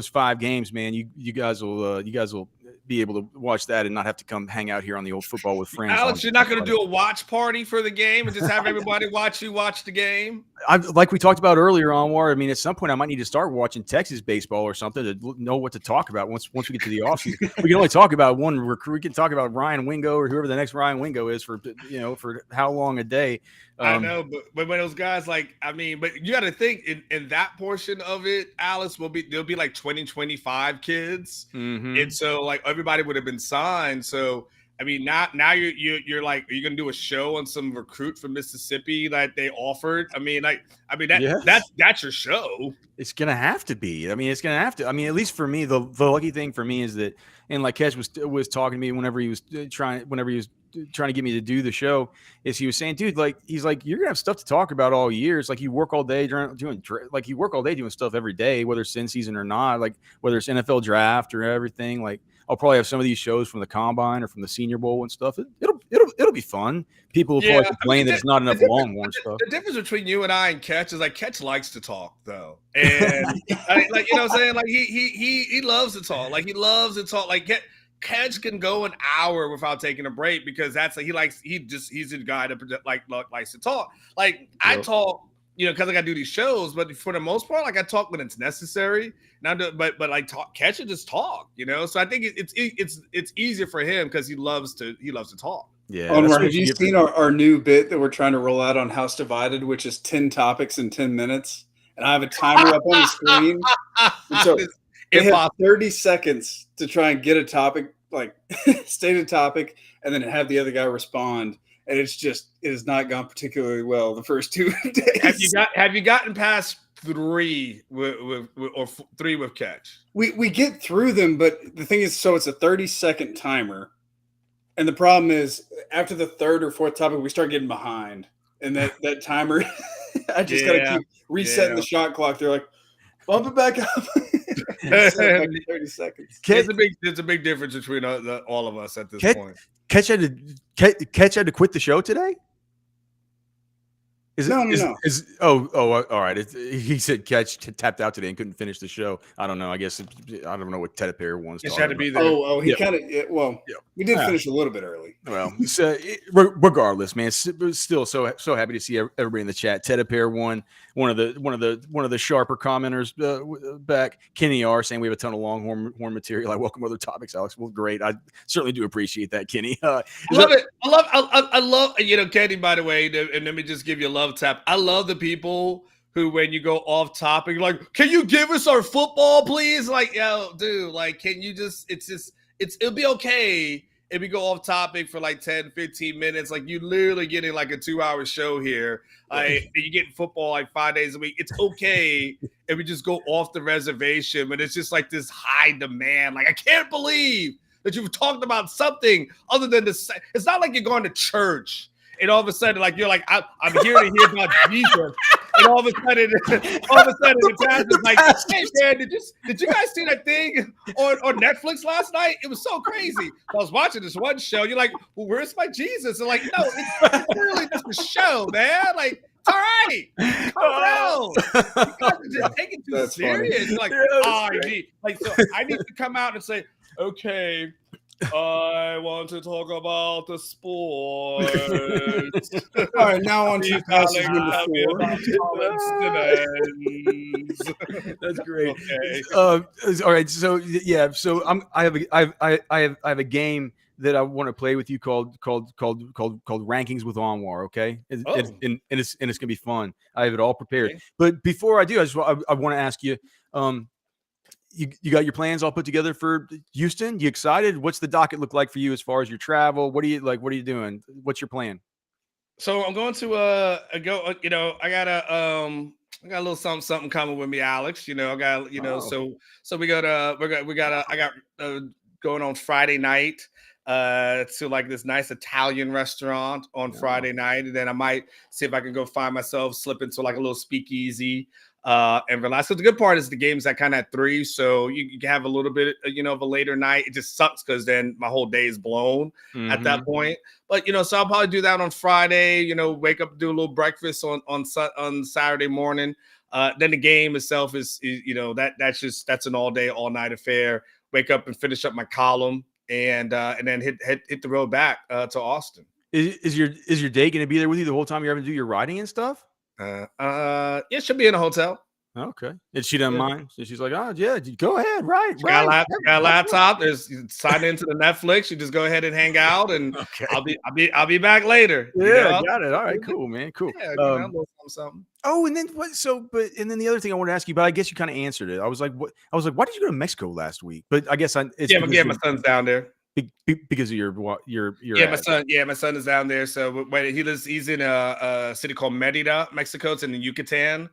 5 games, man, you guys will be able to watch that and not have to come hang out here on the old Football with Friends.
Alex, you're not going to do a watch party for the game and just have everybody watch the game?
Like we talked about earlier, Onwar. I mean, at some point I might need to start watching Texas baseball or something to know what to talk about once we get to the offseason. We can only talk about one recruit. We can talk about Ryan Wingo or whoever the next Ryan Wingo is for how long a day.
I know, but when those guys but you got to think in that portion of it, Alice, there'll be like 25 kids, and so like everybody would have been signed. So I mean, now you're like, are you gonna do a show on some recruit from Mississippi that they offered? That's your show.
It's gonna have to be. I mean, it's gonna have to. I mean, at least for me, the lucky thing for me is that, and like Ketch was talking to me whenever he was trying to get me to do the show, is he was saying, dude, like he's like, you're gonna have stuff to talk about all year. It's like you work all day doing stuff every day, whether it's in season or not, like whether it's NFL draft or everything. Like I'll probably have some of these shows from the Combine or from the Senior Bowl and stuff. It'll be fun. People will probably complain that it's not enough Longhorn stuff.
The difference between you and I and Ketch is like Ketch likes to talk though, and like you know what I'm saying, like he loves to talk. Like he loves to talk. Like Ketch can go an hour without taking a break because that's like he's a guy that likes to talk. Like I talk, because I got to do these shows, but for the most part, like I talk when it's necessary. But like Ketch and just talk, So I think it's easier for him because he loves to talk.
Yeah.
Onward, have you seen our new bit that we're trying to roll out on House Divided, which is 10 topics in 10 minutes? And I have a timer up on the screen. And so they have 30 seconds to try and get a topic, like state a topic, and then have the other guy respond. And it has not gone particularly well the first 2 days.
Have you gotten past 3 or 3 with Ketch?
We get through them, but the thing is, so it's a 30-second timer. And the problem is, after the 3rd or 4th topic, we start getting behind. And that timer, I just got to keep resetting the shot clock. They're like, bump it back up. 30 seconds.
There's a big difference between all of us at this point.
Ketch had to quit the show today? No. All right. He said Ketch tapped out today and couldn't finish the show. I don't know. I guess I don't know what Ted Appear wants.
It had to be there.
He kind of. We did finish a little bit early.
Well, regardless, man, still so happy to see everybody in the chat. Ted Appear one of the sharper commenters back. Kenny R saying we have a ton of Longhorn material. I welcome other topics, Alex. Well, great. I certainly do appreciate that, Kenny.
I love it. I love Kenny. By the way, and let me just give you a love tap. I love the people who, when you go off topic, like, can you give us our football, please? Like, yo, dude, like, can you just? It'll be okay if we go off topic for like 10, 15 minutes. Like, you literally getting like a 2-hour show here. You getting football like 5 days a week. It's okay if we just go off the reservation, but it's just like this high demand. Like, I can't believe that you've talked about something other than this. It's not like you're going to church and all of a sudden, like, you're like, I'm here to hear about Jesus. And all of a sudden the pastor's like, hey man, did you guys see that thing on Netflix last night? It was so crazy. I was watching this one show. You're like, well, where's my Jesus? And like, no, it's literally just a show, man. Like, all right, calm down. You guys are just taking too serious. You're like, I need to come out and say, okay, I want to talk about the sports.
All right, now on to passage number 4.
That's great. Okay. All right. So yeah. So I have a game that I want to play with you called Rankings with Onwar. Okay. And it's gonna be fun. I have it all prepared. Okay. But before I do, I want to ask you. you got your plans all put together for Houston? You excited? What's the docket look like for you as far as your travel? What are you doing? What's your plan?
So I'm going to go. I got a little something coming with me, Alex. I got so we I got going on Friday night to like this nice Italian restaurant on Friday night, and then I might see if I can go find myself slip into like a little speakeasy and relax. So the good part is the game's at kind of at 3, so you can have a little bit of a later night. It just sucks because then my whole day is blown at that point. But so I'll probably do that on Friday. Wake up, do a little breakfast on Saturday morning. Then the game itself is that's an all day, all night affair. Wake up and finish up my column, and then hit the road back to Austin.
Is your day going to be there with you the whole time you're having to do your writing and stuff?
Yeah, she'll be in a hotel.
Okay. And she doesn't mind. So she's like, oh yeah, go ahead, right.
Got a laptop. There's sign into the Netflix. You just go ahead and hang out, and
okay.
I'll be back later.
Yeah, got it. All right, cool, man. Cool.
Yeah, something.
Oh, and then what? So, and then the other thing I wanted to ask you, but I guess you kind of answered it. I was like, why did you go to Mexico last week? But I guess my
son's down there.
Because of your
my son is down there. So he's in a city called Merida, Mexico. It's in the Yucatan.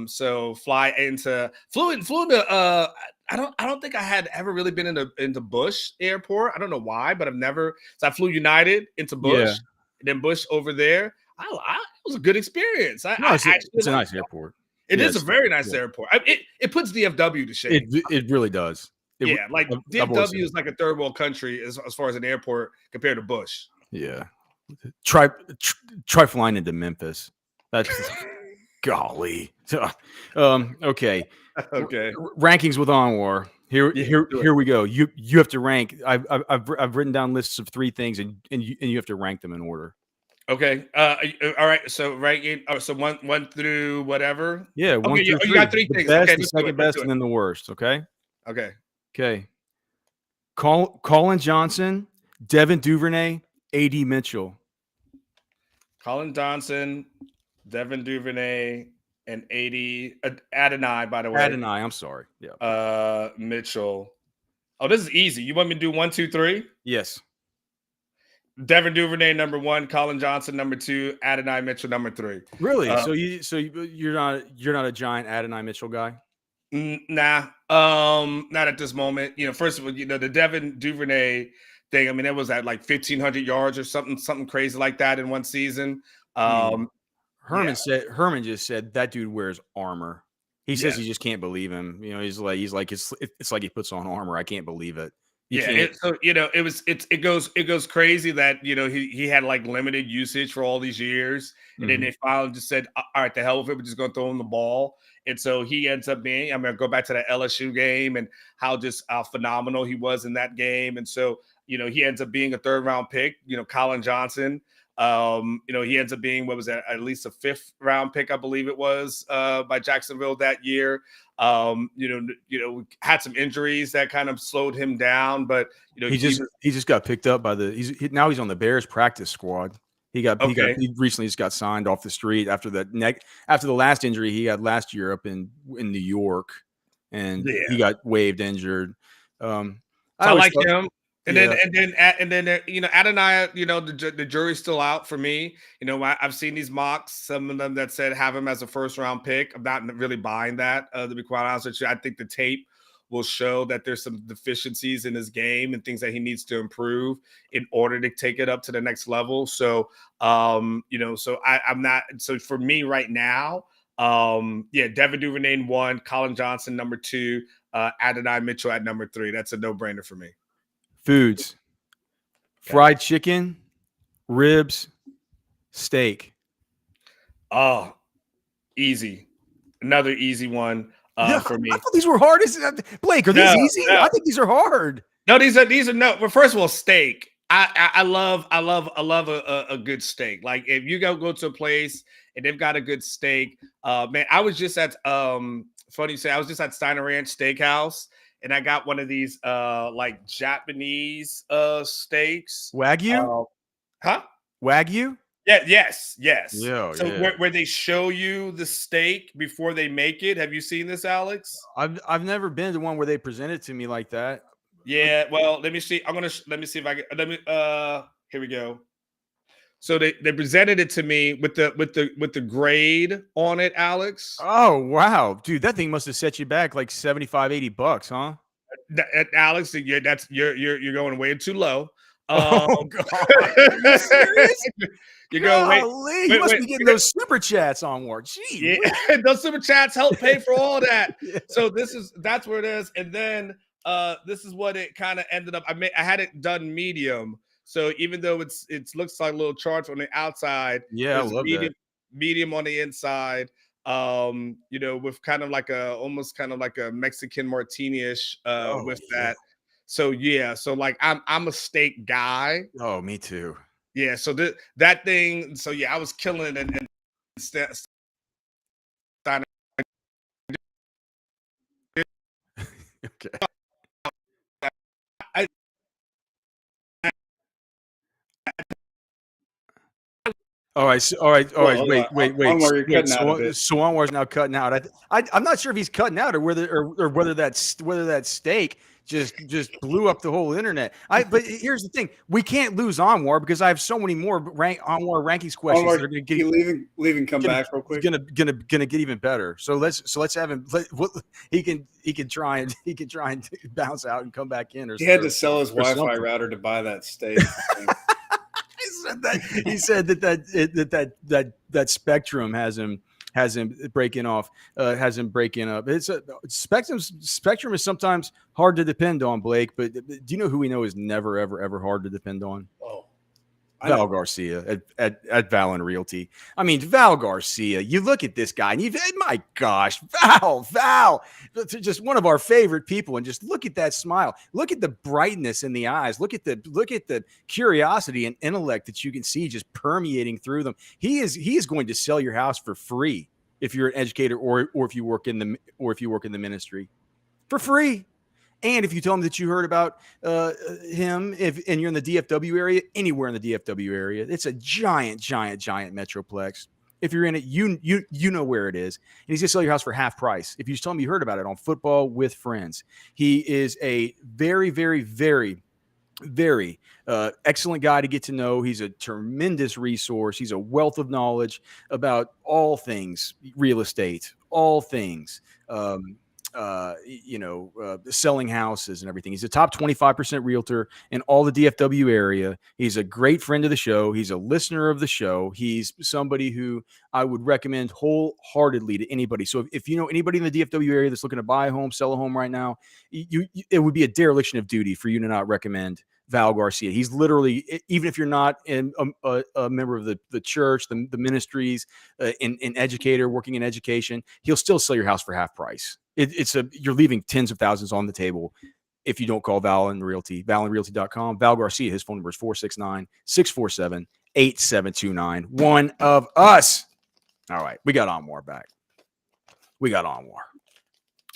So flew into I don't think I had ever really been into Bush Airport. I don't know why, but I've never. So I flew United into Bush, and then Bush over there. It was a good experience.
It's a nice airport.
It is a very nice airport. It puts DFW to shame.
It really does.
DFW is like a third world country as far as an airport compared to Bush.
Yeah. Try flying into Memphis. That's golly. Okay.
Okay.
Rankings with Onir. Here we go. You have to rank. I've written down lists of 3 things, and you have to rank them in order.
Okay. All right. So ranking. So one through whatever.
Yeah.
Okay. You got 3 things.
Best,
okay.
The second best, and then the worst. Okay.
Okay.
Okay. Colin Johnson, Devin Duvernay, AD Mitchell.
Colin Johnson, Devin Duvernay, and Adonai, by the way.
Adonai, I'm sorry. Yeah.
Mitchell. Oh, this is easy. You want me to do 1, 2, 3?
Yes.
Devin Duvernay number 1, Colin Johnson number 2, Adonai Mitchell number 3.
Really? So you're not a giant Adonai Mitchell guy?
Nah, not at this moment. First of all, the Devin Duvernay thing. I mean, it was at like 1,500 yards or something crazy like that in one season. Herman
just said that dude wears armor. He says he just can't believe him. He's like it's like he puts on armor. I can't believe it.
It goes crazy that he had like limited usage for all these years, and then they finally just said, all right, the hell with it, we're just gonna throw him the ball. And so he ends up being, I'm gonna go back to that LSU game and how phenomenal he was in that game. And so he ends up being a 3rd round pick. Colin Johnson, he ends up being at least a 5th round pick, I believe it was, by Jacksonville that year. Had some injuries that kind of slowed him down, but
he just got picked up by now he's on the Bears practice squad. He recently just got signed off the street after the last injury he had last year up in New York, and he got waived injured.
I like him. And then Adonai, the jury's still out for me. I've seen these mocks, some of them that said have him as a 1st round pick. I'm not really buying that, to be quite honest with you. I think the tape will show that there's some deficiencies in his game and things that he needs to improve in order to take it up to the next level. So, I'm not. So for me right now, Devin Duvernay 1, Colin Johnson number 2, Adonai Mitchell at number 3. That's a no-brainer for me.
Foods: fried chicken, ribs, steak.
Oh, easy. Another easy one for me.
I thought these were hard. Blake, are these easy? No. I think these are hard.
No, these are no. Well, first of all, steak. I love a good steak. Like if you go to a place and they've got a good steak, man. I was just at funny you say, I was just at Steiner Ranch Steakhouse. And I got one of these like Japanese steaks.
Wagyu?
Huh?
Wagyu?
Yeah, yes.
Yeah,
So
yeah.
where they show you the steak before they make it. Have you seen this, Alex?
I've never been to one where they present it to me like that.
Yeah, well, let me see. Let me see if I can here we go. So they presented it to me with the grade on it, Alex.
Oh, wow. Dude, that thing must have set you back like 75, $80, huh?
Alex, you're going way too low.
Oh God. Are you serious?
You're going
Golly, you must be getting those super chats on war. Gee,
yeah, those super chats help pay for all that.
yeah.
So that's where it is. And then this is what it kind of ended up. I had it done medium. So even though it looks like a little charge on the outside,
Yeah, I
there's
love that.
medium on the inside. With kind of like almost kind of like a Mexican martini-ish with
Yeah.
that. So yeah, so like I'm a steak guy.
Oh, me too.
Yeah, so that thing. So yeah, I was killing it and
Okay.
I,
All right. All right.
Well,
Wait.
Onward, you're cutting out a bit.
So Onwar's now cutting out. I'm not sure if he's cutting out or whether that steak just blew up the whole internet. But here's the thing: we can't lose Onwar because I have so many more Onwar rankings questions that are going to get
leaving. Come back real quick.
Gonna get even better. So let's have him. He can try and bounce out and come back in. Or
he had to sell his Wi-Fi
something.
router to buy that steak.
He said that Spectrum has him breaking up. It's Spectrum is sometimes hard to depend on, Blake. But do you know who we know is never ever hard to depend on?
Oh,
Val Garcia at Val and Realty. I mean, Val Garcia, you look at this guy and my gosh, Val, just one of our favorite people. And just look at that smile. Look at the brightness in the eyes. Look at the curiosity and intellect that you can see just permeating through them. He is going to sell your house for free if you're an educator or if you work in the ministry for free. And if you tell him that you heard about him, and you're in the DFW area, anywhere in the DFW area, it's a giant metroplex. If you're in it, you know where it is. And he's going to sell your house for half price. If you just tell him you heard about it on Football with Friends, he is a very, very, very, very excellent guy to get to know. He's a tremendous resource. He's a wealth of knowledge about all things real estate, all things selling houses and everything. He's a top 25% realtor in all the DFW area. He's a great friend of the show. He's a listener of the show. He's somebody who I would recommend wholeheartedly to anybody. So if you know anybody in the DFW area that's looking to buy a home, sell a home right now, it would be a dereliction of duty for you to not recommend Val Garcia. He's literally, even if you're not a member of the church, the ministries, an educator working in education, he'll still sell your house for half price. You're leaving tens of thousands on the table if you don't call Val and Realty. ValAndRealty.com. Val Garcia, his phone number is 469-647-8729. One of us. All right, we got Onwar back.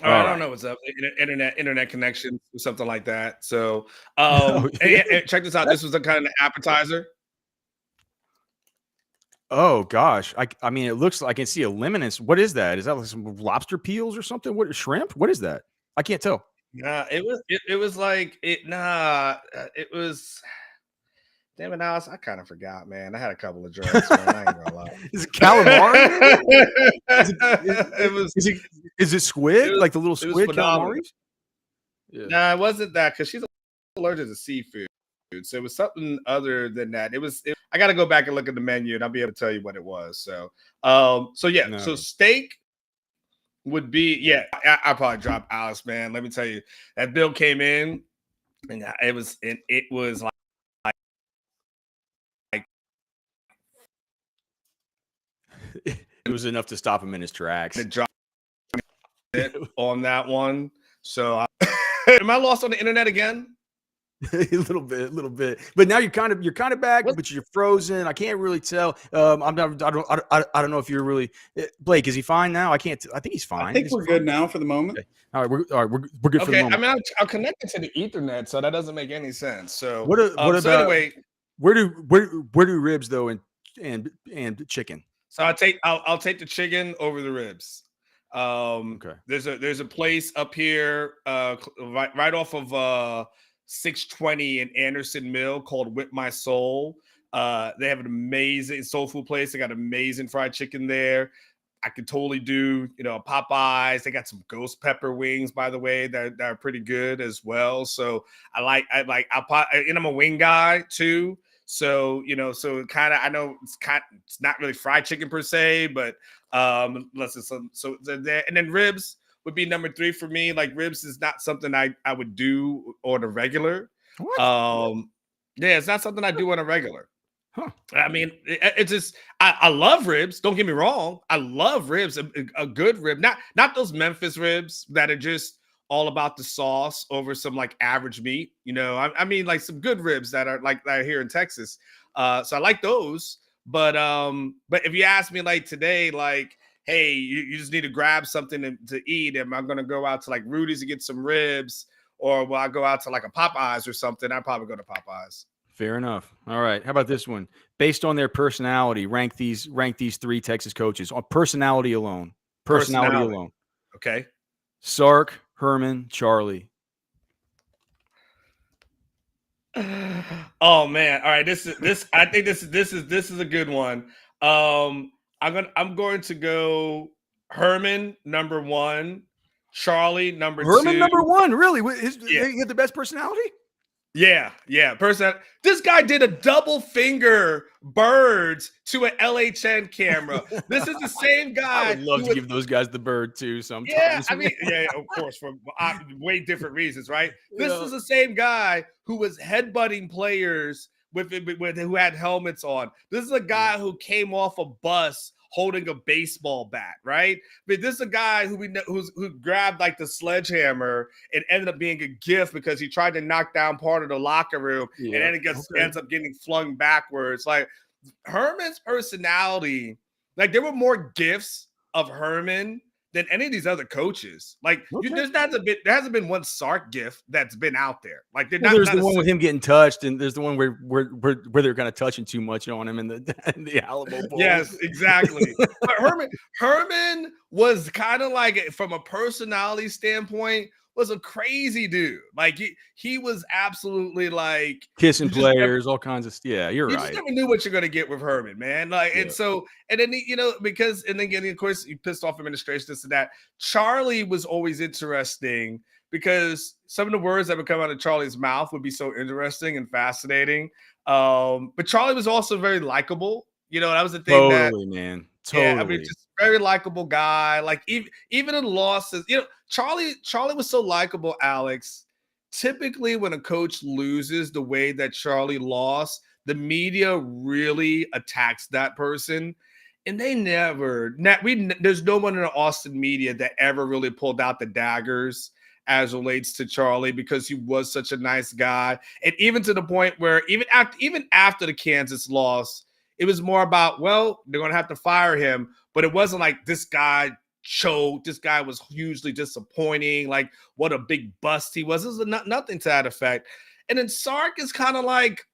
I don't know what's up. Internet connection or something like that. So and check this out. This was a kind of appetizer.
Oh gosh. I mean, it looks like I can see a lemon. What is that? Is that like some lobster peels or something? What, shrimp? What is that? I can't tell.
Nah, it was damn it, Alice. I kind of forgot, man. I had a couple of drinks, man. I ain't gonna lie.
Is it calamari?
Is
it squid? Like the little squid calamari?
Yeah. Nah, it wasn't that because she's allergic to seafood. So it was something other than that. I got to go back and look at the menu and I'll be able to tell you what it was. So, So steak would be, I probably dropped Alice, man. Let me tell you, that bill came in and it was like
it was enough to stop him in his tracks.
It dropped on that one. So am I lost on the internet again?
a little bit, but now you're kind of back, but you're frozen. I can't really tell. I don't know if you're really Blake. Is he fine now? I think he's fine.
I think we're good now for the moment.
Okay. All right, we're good for the moment.
I mean, I'm connected to the Ethernet, so that doesn't make any sense. So
what about
anyway?
Where do ribs though in and chicken.
So I'll take the chicken over the ribs.
Okay.
There's a place up here right off of 620 in Anderson Mill called Whip My Soul. They have an amazing soul food place. They got amazing fried chicken there. I could totally do, Popeyes. They got some ghost pepper wings, by the way, that are pretty good as well. So and I'm a wing guy too. So, so kind of, I know it's not really fried chicken per se, but unless it's there. And then ribs would be number 3 for me. Like ribs is not something I would do on a regular.
What?
Yeah, it's not something I do on a regular.
Huh.
I mean, it's just I love ribs. Don't get me wrong. I love ribs. A good rib, not those Memphis ribs that are just all about the sauce over some like average meat. I mean like some good ribs that are here in Texas. So I like those. But if you ask me like today, like, hey, you just need to grab something to eat. Am I going to go out to like Rudy's to get some ribs, or will I go out to like a Popeyes or something? I'd probably go to Popeyes.
Fair enough. All right. How about this one? Based on their personality, rank these 3 Texas coaches on personality alone. Personality alone.
Okay.
Sark, Herman, Charlie.
Oh man. All right. I think this is a good one. I'm going to go Herman number 1, Charlie number 2.
Herman number 1, really? He had the best personality?
Yeah. This guy did a double finger birds to an LHN camera. This is the same guy.
I would love to give those guys the bird too sometimes.
Yeah, I mean, of course, for way different reasons, right? This is the same guy who was headbutting players with who had helmets on. This is a guy who came off a bus holding a baseball bat, right? But this is a guy who who grabbed like the sledgehammer and ended up being a gift because he tried to knock down part of the locker room, and then it ends up getting flung backwards. Like Herman's personality, like there were more gifts of Herman than any of these other coaches. Like there hasn't been one Sark gift that's been out there. Like
there's the one with him getting touched, and there's the one where they're kind of touching too much on him in the Alamo Bowl.
Yes, exactly. But Herman was kind of like, from a personality standpoint, was a crazy dude. Like he was absolutely like
kissing players, all kinds of you're right. You
just never knew what you're gonna get with Herman, man. Like, and then because of course you pissed off administration, this and that. Charlie was always interesting because some of the words that would come out of Charlie's mouth would be so interesting and fascinating. But Charlie was also very likable. That was the thing.
Totally, man. Totally.
Yeah, I mean, just very likable guy. Like even in losses, Charlie was so likable, Alex. Typically, when a coach loses the way that Charlie lost, the media really attacks that person. And they there's no one in the Austin media that ever really pulled out the daggers as relates to Charlie, because he was such a nice guy. And even to the point where even after the Kansas loss, it was more about, well, they're going to have to fire him. But it wasn't like this guy choked. This guy was hugely disappointing. Like, what a big bust he was. This is nothing to that effect. And then Sark is kind of like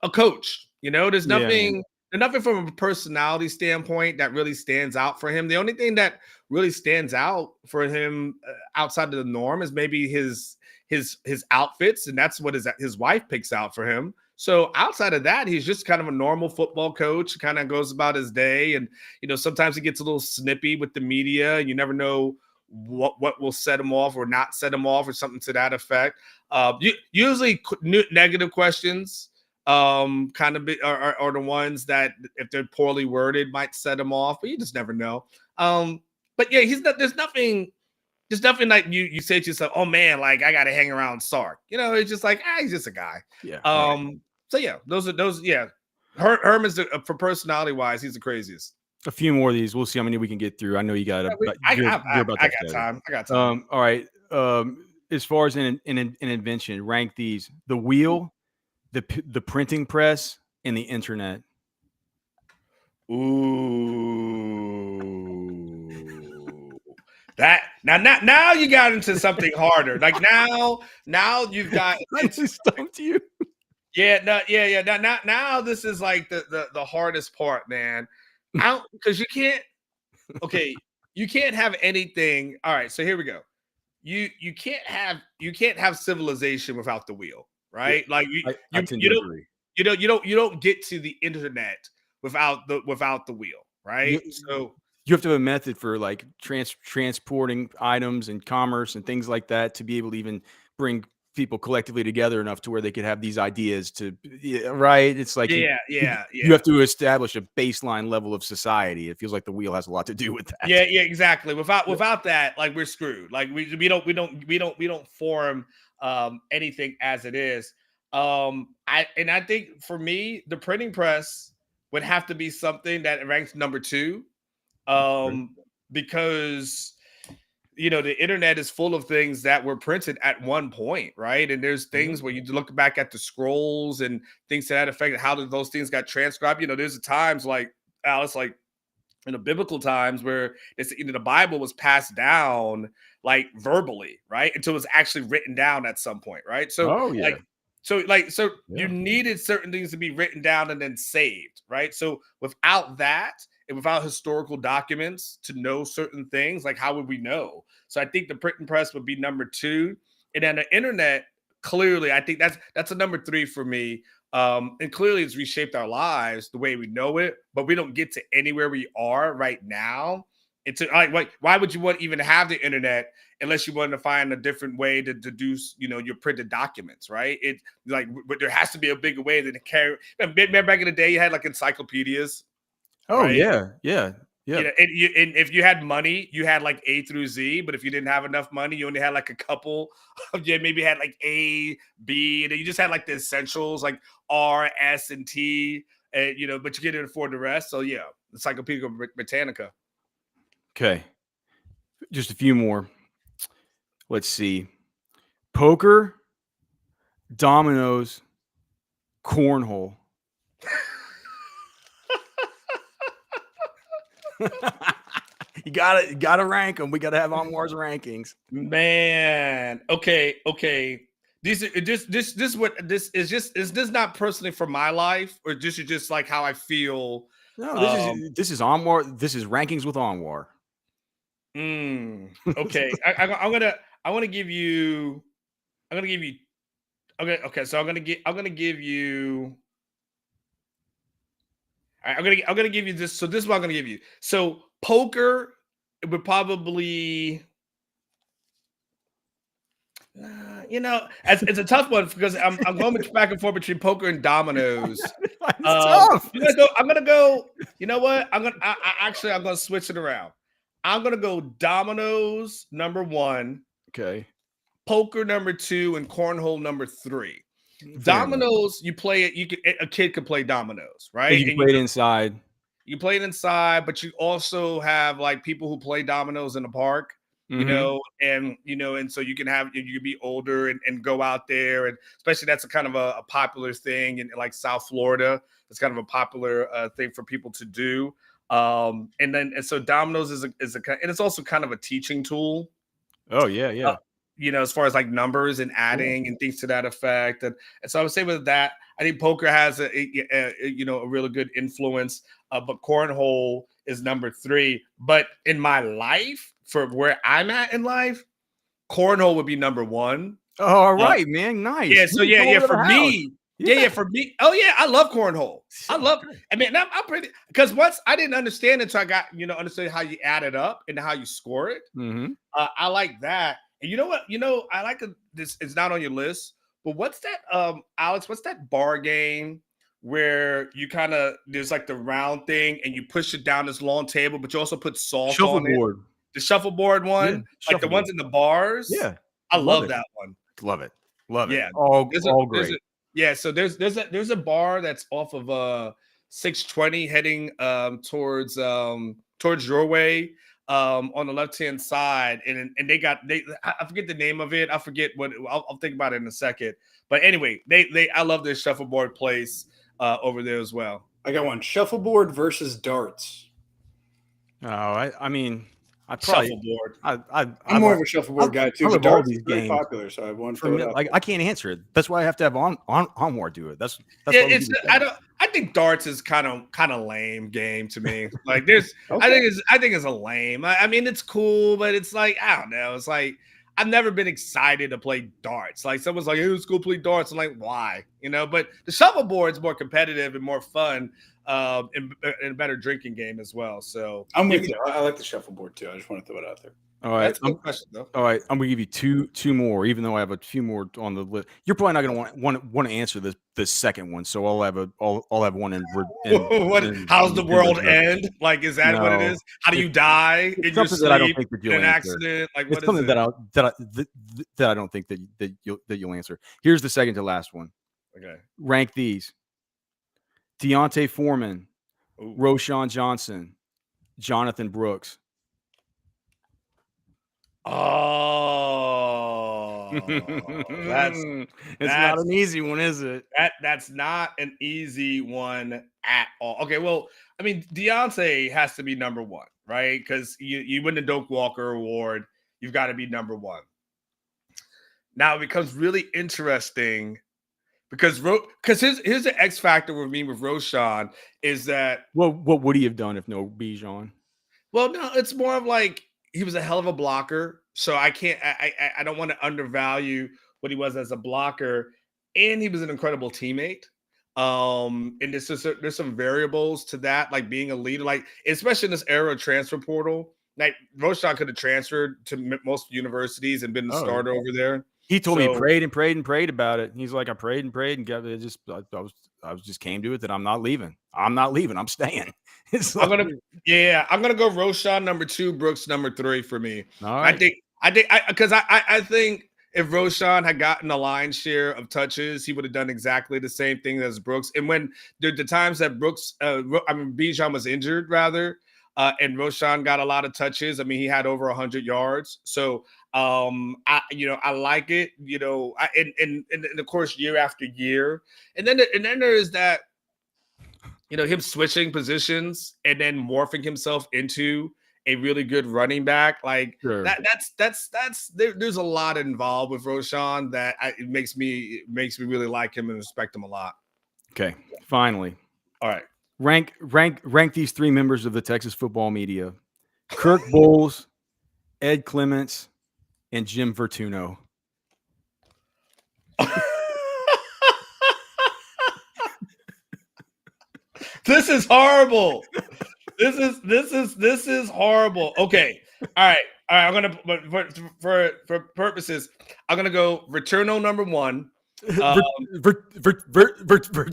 a coach. There's nothing. There's nothing from a personality standpoint that really stands out for him. The only thing that really stands out for him outside of the norm is maybe his outfits, and that's what his wife picks out for him. So outside of that, he's just kind of a normal football coach, kind of goes about his day. And, sometimes he gets a little snippy with the media, and you never know what will set him off or not set him off, or something to that effect. Usually negative questions are the ones that, if they're poorly worded, might set him off, but you just never know. But yeah, there's nothing like you say to yourself, oh man, like I got to hang around Sark. It's just like, he's just a guy.
Yeah.
So yeah, those. Yeah, Herman's for personality wise, he's the craziest.
A few more of these. We'll see how many we can get through. I know you got
I got time.
All right. As far as an invention, rank these: the wheel, the printing press, and the internet.
Ooh. That now you got into something harder. Like now you've got.
I just stumped you.
Yeah, no, yeah. Now this is like the hardest part, man. Out because you can't. Okay, you can't have anything. All right, so here we go. You can't have civilization without the wheel,
Yeah,
right? Like
I tend to agree.
you don't get to the internet without the wheel, right?
You,
So
you have to have a method for like transporting items and commerce and things like that to be able to even bring people collectively together enough to where they could have these ideas to, yeah, right? It's like you have to establish a baseline level of society. It feels like the wheel has a lot to do with that.
Yeah, exactly. Without that, like we're screwed. Like we don't form anything as it is. I think for me, the printing press would have to be something that ranks number two. Because the internet is full of things that were printed at one point, right? And there's things where you look back at the scrolls and things to that effect, how did those things got transcribed? There's times like Alice, like in the biblical times where it's the Bible was passed down like verbally, right? Until it was actually written down at some point, right? So
Oh yeah.
so
Yeah.
you needed certain things to be written down and then saved, right? So without that and without historical documents to know certain things, like how would we know? So I think the printing press would be number two, and then the internet. Clearly, I think that's a number three for me. And clearly, it's reshaped our lives the way we know it, but we don't get to anywhere we are right now. It's like why would you want even have the internet unless you want to find a different way to deduce, your printed documents, right? It like, but there has to be a bigger way than to carry. Remember back in the day, you had like encyclopedias,
Oh
right?
yeah.
And if you had money, you had like A through Z. But if you didn't have enough money, you only had like a couple. Maybe had like A, B, and then you just had like the essentials like R, S, and T. And but you couldn't afford the rest. So yeah, Encyclopedia Britannica.
Okay. Just a few more. Let's see. Poker, dominoes, cornhole. You gotta rank them. We gotta have Onwar's rankings.
Man, okay. These are is this not personally for my life, or just like how I feel?
No, this is Onwar. This is rankings with Onwar.
Okay, I want to give you. I'm gonna give you. Okay. So I'm gonna give you. I'm gonna give you this. So this is what I'm gonna give you. So poker, it would probably. It's a tough one because I'm going back and forth between poker and dominoes.
It's tough.
I'm gonna go. You know what? I'm gonna switch it around. I'm gonna go dominoes number one,
Okay.
poker number two, and cornhole number three.
Fair enough.
Dominoes, you play it. A kid could play dominoes, right?
And you can play it inside.
You play it inside, but you also have like people who play dominoes in the park. And so you can be older and go out there, and especially that's a kind of a popular thing in like South Florida. It's kind of a popular thing for people to do. And so dominoes is a and it's also kind of a teaching tool.
Oh yeah.
As far as like numbers and adding and things to that effect, and so I would say with that, I think poker has a really good influence, but cornhole is number three. But in my life, for where I'm at in life, cornhole would be number one.
Oh, all right, man. Nice.
Yeah. So for me. Yeah, for me. Oh yeah, I love cornhole. I'm pretty because once I didn't understand it until I got understood how you add it up and how you score it.
Mm-hmm.
I like that. And you know what? I like this. It's not on your list, but what's that, Alex? What's that bar game where you there's like the round thing and you push it down this long table, but you also put salt on it?
Shuffleboard.
The shuffleboard one, like the ones in the bars.
Yeah,
I love that one.
Love it.
Yeah,
all great.
So there's a bar that's off of 620 heading towards your way. On the left-hand side, and I forget the name of it. I forget what I'll think about it in a second. But anyway, I love this shuffleboard place over there as well.
I got one: shuffleboard versus darts.
Oh, I mean, I probably
Shuffleboard.
I'm more of a shuffleboard guy too.
I
But
love all
darts
these
is very
games.
popular, so I want to
For
throw
me,
it out.
like I can't answer it. That's why I have to have Onward do it. That's
Yeah,
why we
it's
do this
I
thing.
don't. I think darts is kind of lame game to me. Like
Okay.
I think it's a lame. I mean, it's cool, but it's like I don't know. It's like I've never been excited to play darts. Like someone's like, "Hey, let's go play darts." I'm like, why? But the shuffleboard's more competitive and more fun, and a better drinking game as well. So
I'm with you. I like the shuffleboard too. I just want to throw it out there.
All right,
that's a good question though.
all right. I'm gonna give you two more, even though I have a few more on the list. You're probably not gonna want to answer this second one, so I'll have one in.
How's the world end? Like, is that what it
No.
is? How do you die in your
something that I don't
sleep
think that
in
you'll
an
answer.
accident? Like,
It's
what is
something
it?
that I don't think that you'll answer. Here's the second to last one.
Okay.
Rank these: Deontay Foreman,
Ooh.
Roshan Johnson, Jonathan Brooks.
Oh, that's
not an easy one, is it?
that's not an easy one at all. Okay, well, I mean, Deontay has to be number one, right? Because you win the Doak Walker Award, you've got to be number one. Now it becomes really interesting because here's the X factor with me with Roshan is that
Well, what would he have done if no Bijan?
well, no, it's more of like he was a hell of a blocker. So I don't want to undervalue what he was as a blocker. And he was an incredible teammate. And there's some variables to that, like being a leader, like especially in this era of transfer portal. Like Roshan could have transferred to most universities and been the starter over there.
He told me he prayed and prayed and prayed about it. He's like, I prayed and prayed and got it. I was just came to it that I'm not leaving. I'm not leaving. I'm staying.
I'm gonna go Roshan number 2, Brooks number 3 for me.
All right.
I think if Roshan had gotten the lion's share of touches, he would have done exactly the same thing as Brooks. And when the times that Bijan was injured rather, and Roshan got a lot of touches. I mean, he had over 100 yards. So I like it, and of course year after year. And then there is that, him switching positions and then morphing himself into a really good running back. Like
Sure.
there's a lot involved with Roshan that it makes me really like him and respect him a lot.
Okay. Finally.
All right.
Rank these 3 members of the Texas football media: Kirk Bowles, Ed Clements, and Jim Vertuno.
This is horrible. This is horrible. Okay. All right. I'm gonna, but for purposes, I'm gonna go Vertuno number 1.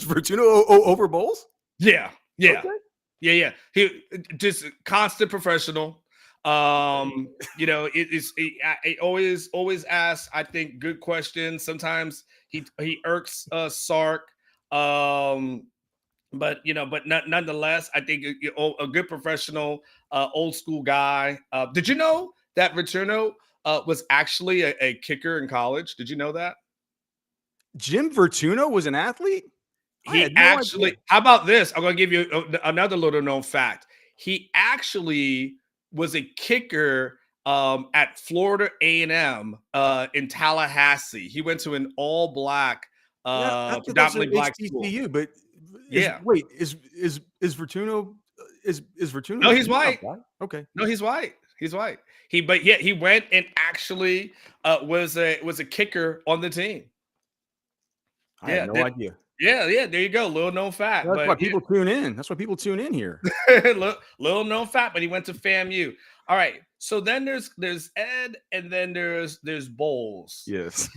Vertuno over Bowles?
Yeah.
Okay.
Yeah. He just constant professional. It always asks, I think, good questions. Sometimes he irks Sark. But nonetheless, I think a good professional, old school guy. Did you know that Vertuno was actually a kicker in college? Did you know that?
Jim Vertuno was an athlete?
He actually, how about this? I'm going to give you another little known fact. He actually was a kicker at Florida A&M in Tallahassee. He went to an all-black, predominantly black school.
But wait, is Vertuno is Vertuno?
No, he's white.
Okay.
No, he's white. He's white. He went and actually was a kicker on the team.
I had no idea.
Yeah. There you go. Little known fact.
That's why people tune in. That's why people tune in here.
Little known fact, but he went to FAMU. All right. So then there's Ed, and then there's Bowles.
Yes.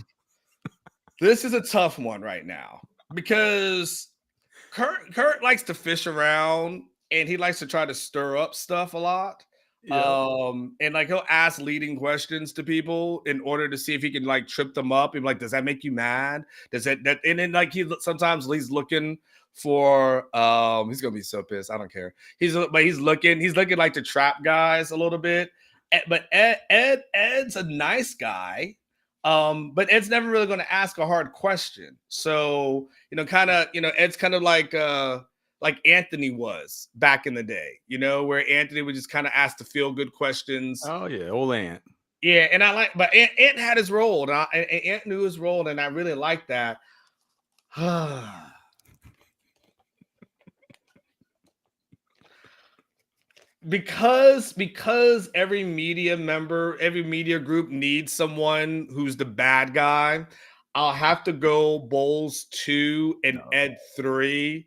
This is a tough one right now because Kurt likes to fish around and he likes to try to stir up stuff a lot. Yeah. And like he'll ask leading questions to people in order to see if he can like trip them up. And like, does that make you mad? Does that and then like sometimes he's looking for he's gonna be so pissed. I don't care. He's looking like to trap guys a little bit. But Ed's a nice guy. But Ed's never really going to ask a hard question. So, Ed's kind of like like Anthony was back in the day, you know, where Anthony would just kind of ask the feel good questions.
Oh yeah, old Ant.
Yeah, and I like, but Ant had his role, and Ant knew his role, and I really liked that. because every media member, every media group needs someone who's the bad guy. I'll have to go Bowles 2 and Ed 3,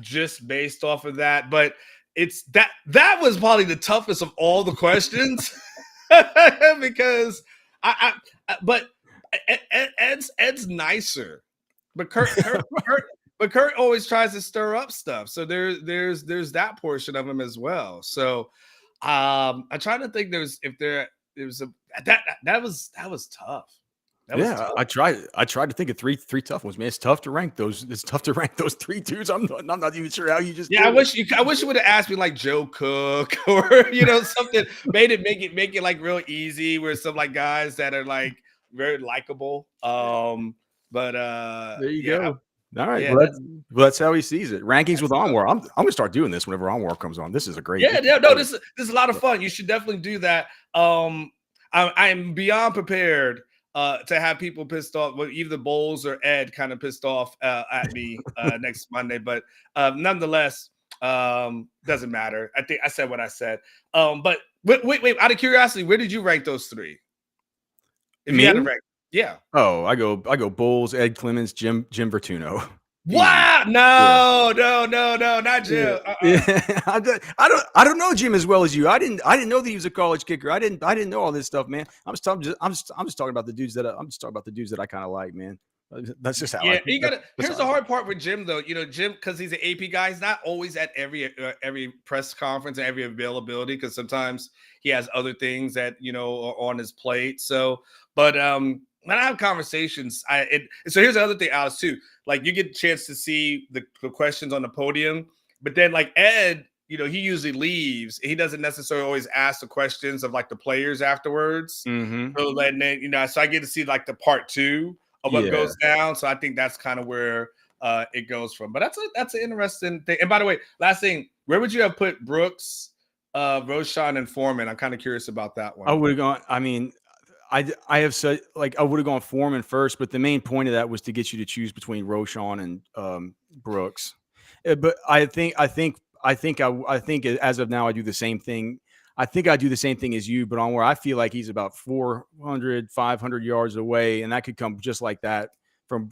just based off of that. But it's that was probably the toughest of all the questions because but Ed's nicer, but Kurt always tries to stir up stuff. So there's that portion of him as well. So I'm trying to think that was tough.
Tough. I tried to think of three tough ones, man. It's tough to rank those. It's tough to rank those 3 dudes. I'm not even sure how you just.
Yeah, I wish you would have asked me like Joe Cook or something. make it like real easy where some like guys that are like very likable. But
there you go. All right, yeah, that's how he sees it. Rankings with Onir. I'm gonna start doing this whenever Onir comes on. This is a great.
This is a lot of fun. You should definitely do that. I'm beyond prepared to have people pissed off, well, either Bowles or Ed kind of pissed off at me next Monday. But nonetheless, doesn't matter. I think I said what I said. But wait, out of curiosity, where did you rank those 3? If you had to rank. Yeah.
Oh, I go Bowles, Ed Clemens, Jim Vertuno.
Wow! No, not Jim.
Yeah. I don't know Jim as well as you. I didn't know that he was a college kicker. I didn't know all this stuff, man. I'm just talking about the dudes that I kind of like, man. That's just how.
Yeah, here's the hard part with Jim, though. Jim, because he's an AP guy, he's not always at every press conference and every availability because sometimes he has other things that are on his plate. So, but when I have conversations, so here's the other thing, Alice, too. Like you get a chance to see the questions on the podium, but then like Ed, he usually leaves. He doesn't necessarily always ask the questions of like the players afterwards.
Mm-hmm.
So then, so I get to see like the part 2 of what goes down. So I think that's kind of where it goes from. But that's an interesting thing. And by the way, last thing, where would you have put Brooks, Roshan, and Foreman? I'm kind of curious about that one.
I would have gone. I mean, I have said like I would have gone Foreman first, but the main point of that was to get you to choose between Roshan and Brooks. But I think as of now I do the same thing. I think I do the same thing as you, but on where I feel like he's about 400, 500 yards away, and that could come just like that from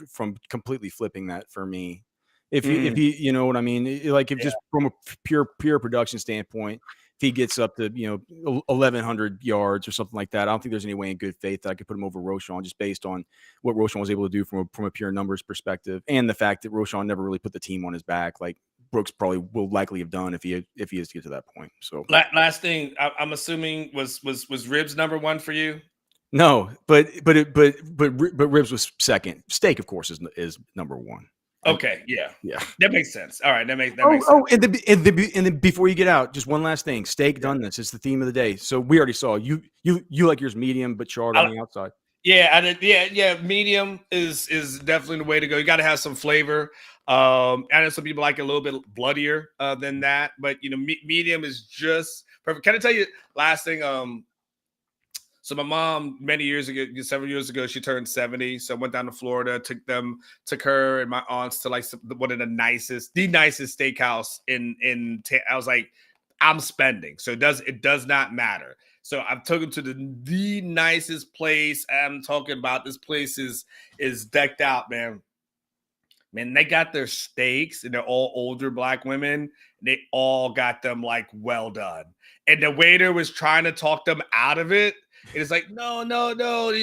completely flipping that for me. If he, you know what I mean? Like if just from a pure production standpoint, if he gets up to 1,100 yards or something like that, I don't think there's any way in good faith that I could put him over Roshan just based on what Roshan was able to do from a pure numbers perspective, and the fact that Roshan never really put the team on his back like Brooks probably will likely have done if he is to get to that point. So
last thing, I'm assuming was Ribs number 1 for you?
No, but Ribs was second. Steak, of course, is number 1.
Okay, yeah, that makes sense. All right, that makes
sense. And
then
before you get out, just one last thing. Steak done this. It's the theme of the day. So we already saw you like yours medium, but charred on the outside.
Yeah, medium is definitely the way to go. You got to have some flavor. I know some people like it a little bit bloodier than that, but medium is just perfect. Can I tell you last thing? So my mom, several years ago, she turned 70. So I went down to Florida, took her and my aunts to like one of the nicest steakhouse in. I was like, I'm spending, so it does not matter. So I've taken to the nicest place. I'm talking about this place is decked out, man. Man, they got their steaks, and they're all older Black women. They all got them like well done, and the waiter was trying to talk them out of it. It's like, no.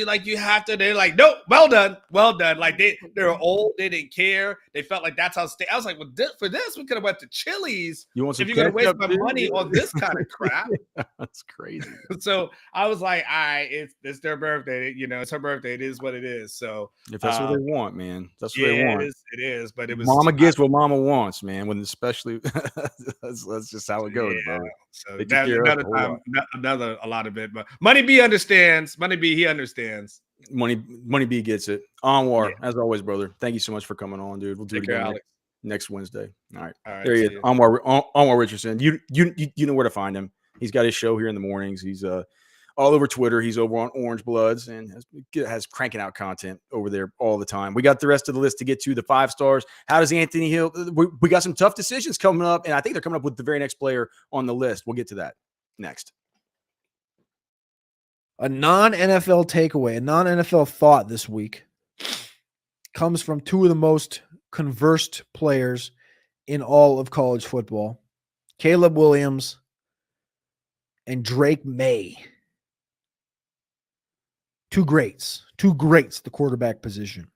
Like you have to. They're like, no, well done. Like they're old. They didn't care. They felt like that's how. I was like, well, for this, we could have went to Chili's. If you're gonna waste my money on this kind of crap,
that's crazy.
So I was like, all right, it's their birthday. It's her birthday. It is what it is. So
if that's what they want, man, that's what they want.
It is. But it was.
Mama gets what Mama wants, man. When especially that's just how it goes, bro.
So another time, a lot of it. But Money B understands. Money B, he understands.
Money B gets it. Onwar, as always, brother. Thank you so much for coming on, dude. We'll do it again. Alex. next Wednesday. All right.
All right,
There he
see
is.
ya.
Onwar Richardson. You know where to find him. He's got his show here in the mornings. He's all over Twitter. He's over on Orangebloods and has cranking out content over there all the time. We got the rest of the list to get to, the 5 stars. How does Anthony Hill? We got some tough decisions coming up, and I think they're coming up with the very next player on the list. We'll get to that next.
A non-NFL takeaway, a non-NFL thought this week comes from two of the most conversed players in all of college football, Caleb Williams and Drake May. Two greats, the quarterback position.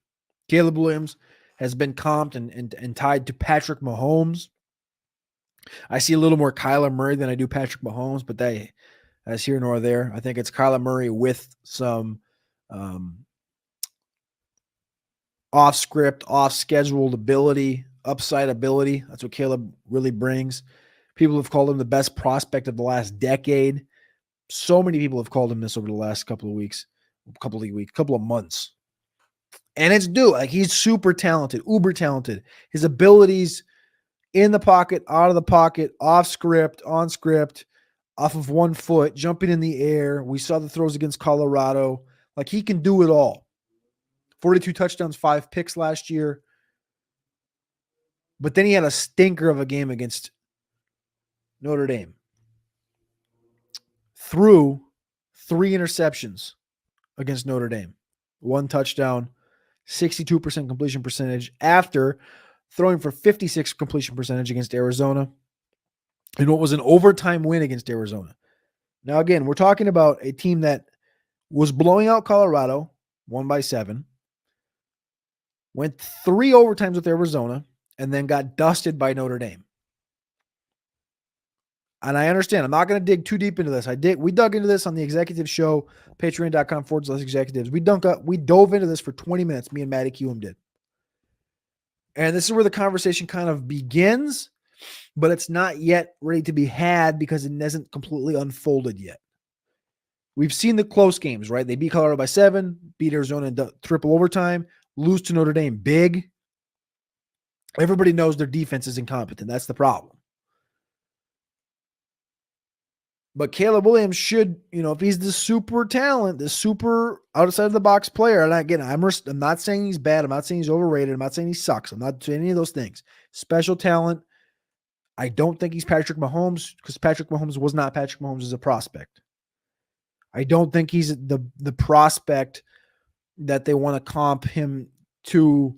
Caleb Williams has been comped and tied to Patrick Mahomes. I see a little more Kyler Murray than I do Patrick Mahomes, but that's here nor there. I think it's Kyler Murray with some off-script, off-scheduled ability, upside ability. That's what Caleb really brings. People have called him the best prospect of the last decade. So many people have called him this over the last couple of months. And it's due. Like, he's super talented, uber talented. His abilities in the pocket, out of the pocket, off script, on script, off of 1 foot, jumping in the air. We saw the throws against Colorado. Like, he can do it all. 42 touchdowns, 5 picks last year. But then he had a stinker of a game against Notre Dame. Threw 3 interceptions against Notre Dame. 1 touchdown, 62% completion percentage after throwing for 56 completion percentage against Arizona in what was an overtime win against Arizona. Now, again, we're talking about a team that was blowing out Colorado, won by 7, went 3 overtimes with Arizona, and then got dusted by Notre Dame. And I understand. I'm not going to dig too deep into this. We dug into this on the executive show, patreon.com/executives. We dove into this for 20 minutes. Me and Matty Cuum did. And this is where the conversation kind of begins, but it's not yet ready to be had because it hasn't completely unfolded yet. We've seen the close games, right? They beat Colorado by 7, beat Arizona in triple overtime, lose to Notre Dame big. Everybody knows their defense is incompetent. That's the problem. But Caleb Williams should, if he's the super talent, the super outside of the box player, and again, I'm not saying he's bad. I'm not saying he's overrated. I'm not saying he sucks. I'm not saying any of those things. Special talent. I don't think he's Patrick Mahomes because Patrick Mahomes was not Patrick Mahomes as a prospect. I don't think he's the prospect that they want to comp him to.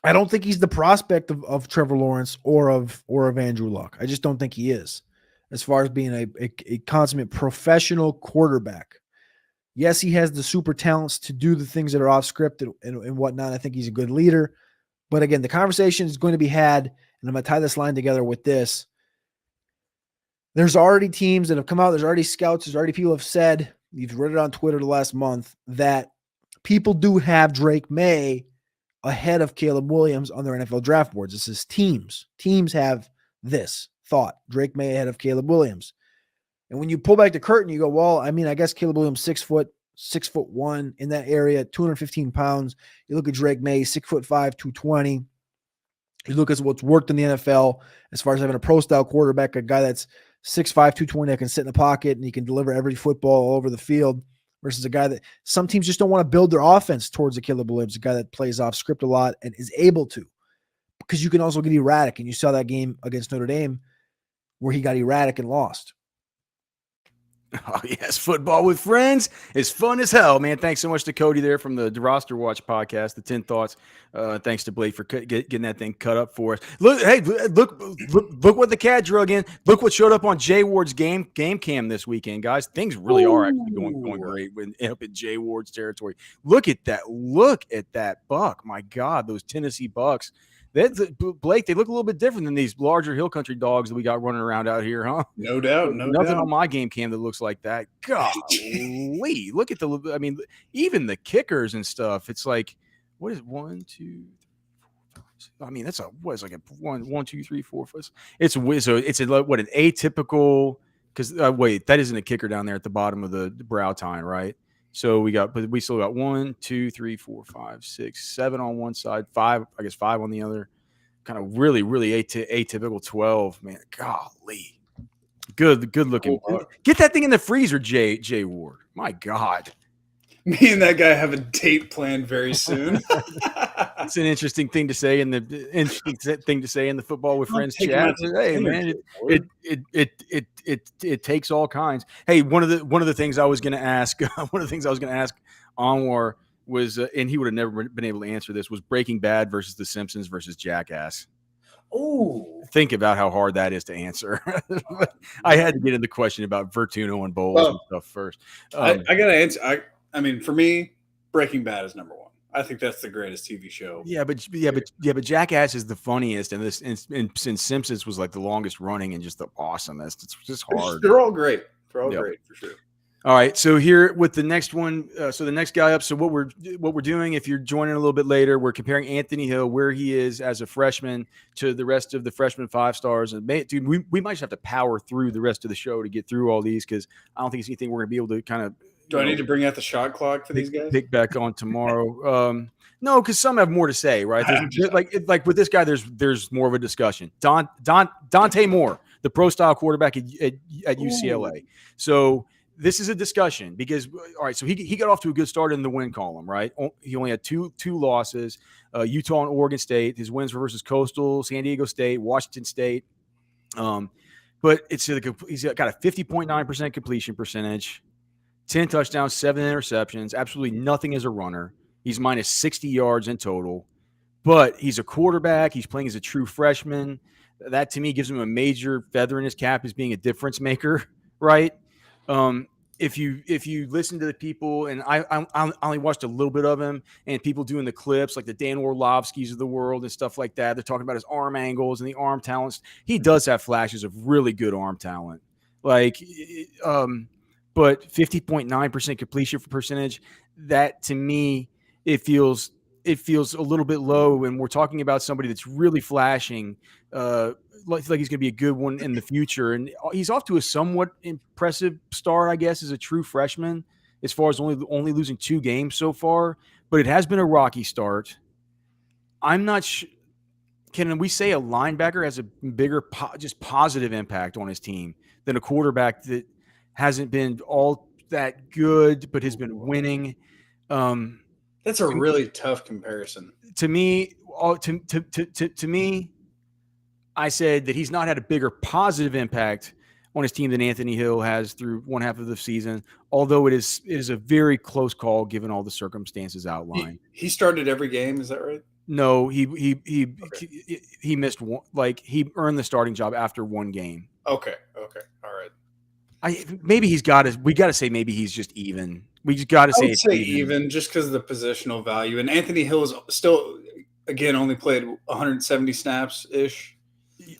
I don't think he's the prospect of Trevor Lawrence or of Andrew Luck. I just don't think he is, as far as being a consummate professional quarterback. Yes, he has the super talents to do the things that are off script and whatnot. I think he's a good leader. But again, the conversation is going to be had, and I'm going to tie this line together with this. There's already teams that have come out. There's already scouts. There's already people have said, you've read it on Twitter the last month, that people do have Drake May ahead of Caleb Williams on their NFL draft boards. This is teams. Teams have this thought. Drake May ahead of Caleb Williams. And when you pull back the curtain, you go, well, I guess Caleb Williams 6'1" in that area, 215 pounds. You look at Drake May, 6'5", 220. You look at what's worked in the NFL as far as having a pro-style quarterback, a guy that's 6'5", 220 that can sit in the pocket and he can deliver every football all over the field, versus a guy that some teams just don't want to build their offense towards a Caleb Williams, a guy that plays off script a lot and is able to, because you can also get erratic. And you saw that game against Notre Dame where he got erratic and lost.
Oh, yes. Football with friends is fun as hell, man. Thanks so much to Cody there from the Roster Watch podcast, the 10 Thoughts. Thanks to Blake for getting that thing cut up for us. Look what the cat drug in. Look what showed up on Jay Ward's game cam this weekend, guys. Things really are actually going great up in Jay Ward's territory. Look at that buck. My God, those Tennessee Bucks. Blake, they look a little bit different than these larger hill country dogs that we got running around out here, huh?
No doubt.
Nothing on my game cam that looks like that. Golly, look at even the kickers and stuff. It's like, what is 1, 2, 3, 4, 5? That's like a 1, 2, 3, 4, 5. It's an atypical, because wait, that isn't a kicker down there at the bottom of the brow tine, right? So but we still got 1, 2, 3, 4, 5, 6, 7 on one side, 5 on the other. Kind of really, really atypical 12, man. Golly. Good looking. Get that thing in the freezer, Jay Ward. My God.
Me and that guy have a date planned very soon.
It's an interesting thing to say in the Football with Friends chat. Hey man, it takes all kinds. Hey, one of the things I was going to ask, Onir was, and he would have never been able to answer this, was Breaking Bad versus The Simpsons versus Jackass.
Oh,
think about how hard that is to answer. I had to get into the question about Vertuno and Bowles and stuff first.
I gotta answer. I mean, for me, Breaking Bad is number one. I think that's the greatest TV show.
But Jackass is the funniest, and since Simpsons was like the longest running and just the awesomest, it's just hard.
They're all great. They're all great for sure.
All right, so here with the next one, so the next guy up. So what we're doing, if you're joining a little bit later, we're comparing Anthony Hill, where he is as a freshman, to the rest of the freshman 5 stars. And dude, we might just have to power through the rest of the show to get through all these, because I don't think it's anything we're gonna be able to kind of.
Do I need to bring out the shot clock for these guys?
Pick back on tomorrow. No, because some have more to say, right? Like with this guy, there's more of a discussion. Dante Moore, the pro style quarterback at UCLA. So this is a discussion because, all right, so he got off to a good start in the win column, right? He only had two losses, Utah and Oregon State. His wins were versus Coastal, San Diego State, Washington State. But he's got a 50.9% completion percentage. 10 touchdowns, 7 interceptions, absolutely nothing as a runner. He's minus 60 yards in total. But he's a quarterback. He's playing as a true freshman. That, to me, gives him a major feather in his cap as being a difference maker, right? If you listen to the people, and I only watched a little bit of him, and people doing the clips, like the Dan Orlovskis of the world and stuff like that, they're talking about his arm angles and the arm talents. He does have flashes of really good arm talent. But 50.9% completion percentage, that to me, it feels a little bit low. And we're talking about somebody that's really flashing, like he's going to be a good one in the future. And he's off to a somewhat impressive start, I guess, as a true freshman, as far as only losing 2 games so far. But it has been a rocky start. I'm not sure. Can we say a linebacker has a bigger just positive impact on his team than a quarterback that hasn't been all that good, but has been winning?
That's a really tough comparison.
To me, I said that he's not had a bigger positive impact on his team than Anthony Hill has through one half of the season, although it is a very close call given all the circumstances outlined.
He started every game, is that right?
No, he missed one. Like, he earned the starting job after one game.
Okay, all right.
Maybe he's got to. We got to say maybe he's just even. We just got to say
it's even just because of the positional value. And Anthony Hill is still, again, only played 170 snaps ish.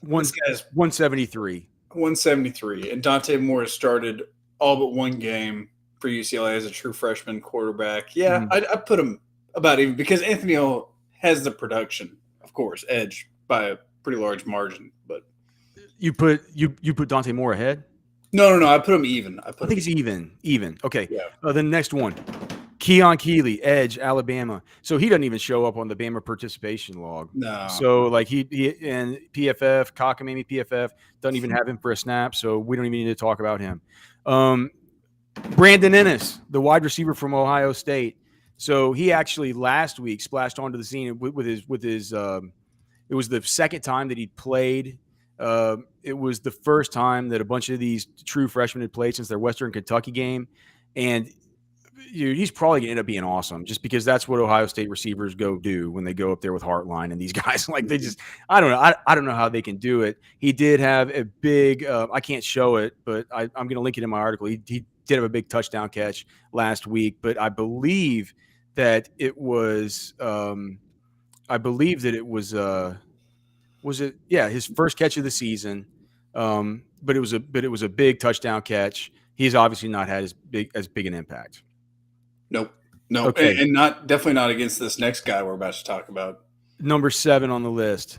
173.
173, and Dante Moore has started all but one game for UCLA as a true freshman quarterback. Yeah, I put him about even because Anthony Hill has the production, of course, edge by a pretty large margin. But
you put Dante Moore ahead.
No. I put him even. I
think he's even. Okay.
Yeah.
The next one, Keon Keeley, edge, Alabama. So he doesn't even show up on the Bama participation log.
No.
So like he and PFF, cockamamie PFF doesn't even have him for a snap. So we don't even need to talk about him. Brandon Ennis, the wide receiver from Ohio State. So he actually last week splashed onto the scene with his. It was the second time that he played. It was the first time that a bunch of these true freshmen had played since their Western Kentucky game. And he's probably going to end up being awesome just because that's what Ohio State receivers go do when they go up there with Hartline and these guys. Like, they just – I don't know. I don't know how they can do it. He did have a big I can't show it, but I'm going to link it in my article. He did have a big touchdown catch last week, but I believe that it was his first catch of the season. But it was a big touchdown catch. He's obviously not had as big an impact.
Nope.
Okay.
And definitely not against this next guy we're about to talk about.
Number 7 on the list,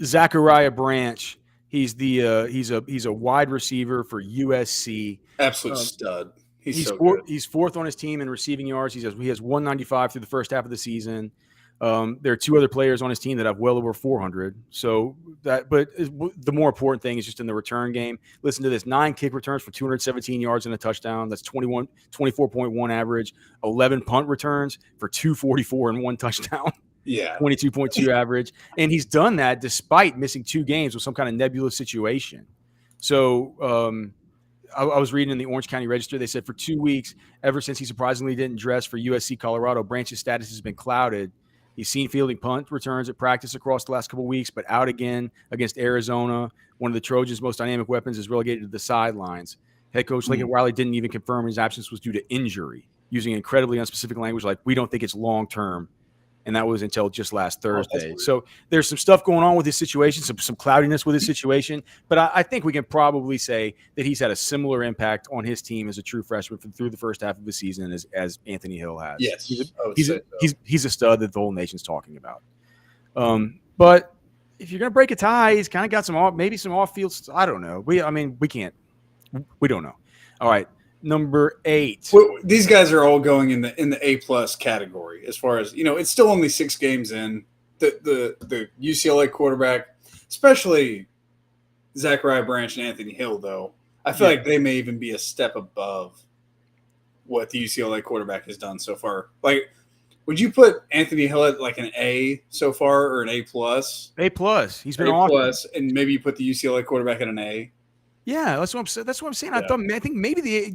Zachariah Branch. He's a wide receiver for USC.
Absolute stud. He's so good.
He's fourth on his team in receiving yards. He has 195 through the first half of the season. There are two other players on his team that have well over 400. So but the more important thing is just in the return game. Listen to this: 9 kick returns for 217 yards and a touchdown. That's 24.1 average. 11 punt returns for 244 and 1 touchdown.
Yeah,
22.2 average, and he's done that despite missing 2 games with some kind of nebulous situation. So I was reading in the Orange County Register. They said for 2 weeks, ever since he surprisingly didn't dress for USC Colorado, Branch's status has been clouded. He's seen fielding punt returns at practice across the last couple of weeks, but out again against Arizona. One of the Trojans' most dynamic weapons is relegated to the sidelines. Head coach Lincoln Riley didn't even confirm his absence was due to injury, using incredibly unspecific language like, we don't think it's long-term. And that was until just last Thursday. So there's some stuff going on with his situation, some cloudiness with his situation. But I think we can probably say that he's had a similar impact on his team as a true freshman through the first half of the season as Anthony Hill has.
Yes,
he's a stud that the whole nation's talking about. But if you're going to break a tie, he's kind of got some off-field. I don't know. We don't know. All right. Number 8.
Well, these guys are all going in the A+ category as far as, it's still only 6 games in. The UCLA quarterback, especially Zachariah Branch and Anthony Hill, though, I feel like they may even be a step above what the UCLA quarterback has done so far. Like, would you put Anthony Hill at like an A so far or an A+?
A+. He's been
A+,
awesome.
and maybe you put the UCLA quarterback at an A.
Yeah, that's what I'm saying.
Yeah.
I think maybe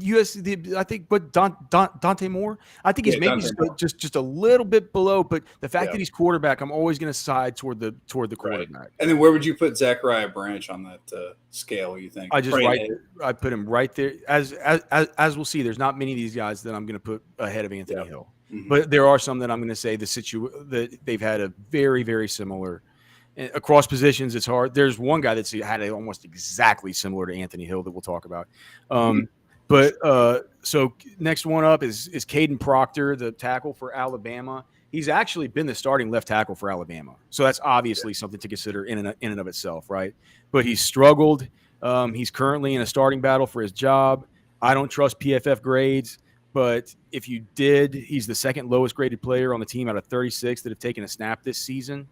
but Dante Moore. I think he's maybe just a little bit below. But the fact that he's quarterback, I'm always going to side toward the quarterback.
Right. And then where would you put Zachariah Branch on that scale? You think?
I put him right there. As we'll see, there's not many of these guys that I'm going to put ahead of Anthony Hill, but there are some that I'm going to say that they've had a very, very similar. Across positions, it's hard. There's one guy that's had it almost exactly similar to Anthony Hill that we'll talk about. So next one up is Caden Proctor, the tackle for Alabama. He's actually been the starting left tackle for Alabama. So that's obviously something to consider in and of itself, right? But he's struggled. He's currently in a starting battle for his job. I don't trust PFF grades, but if you did, he's the second lowest graded player on the team out of 36 that have taken a snap this season.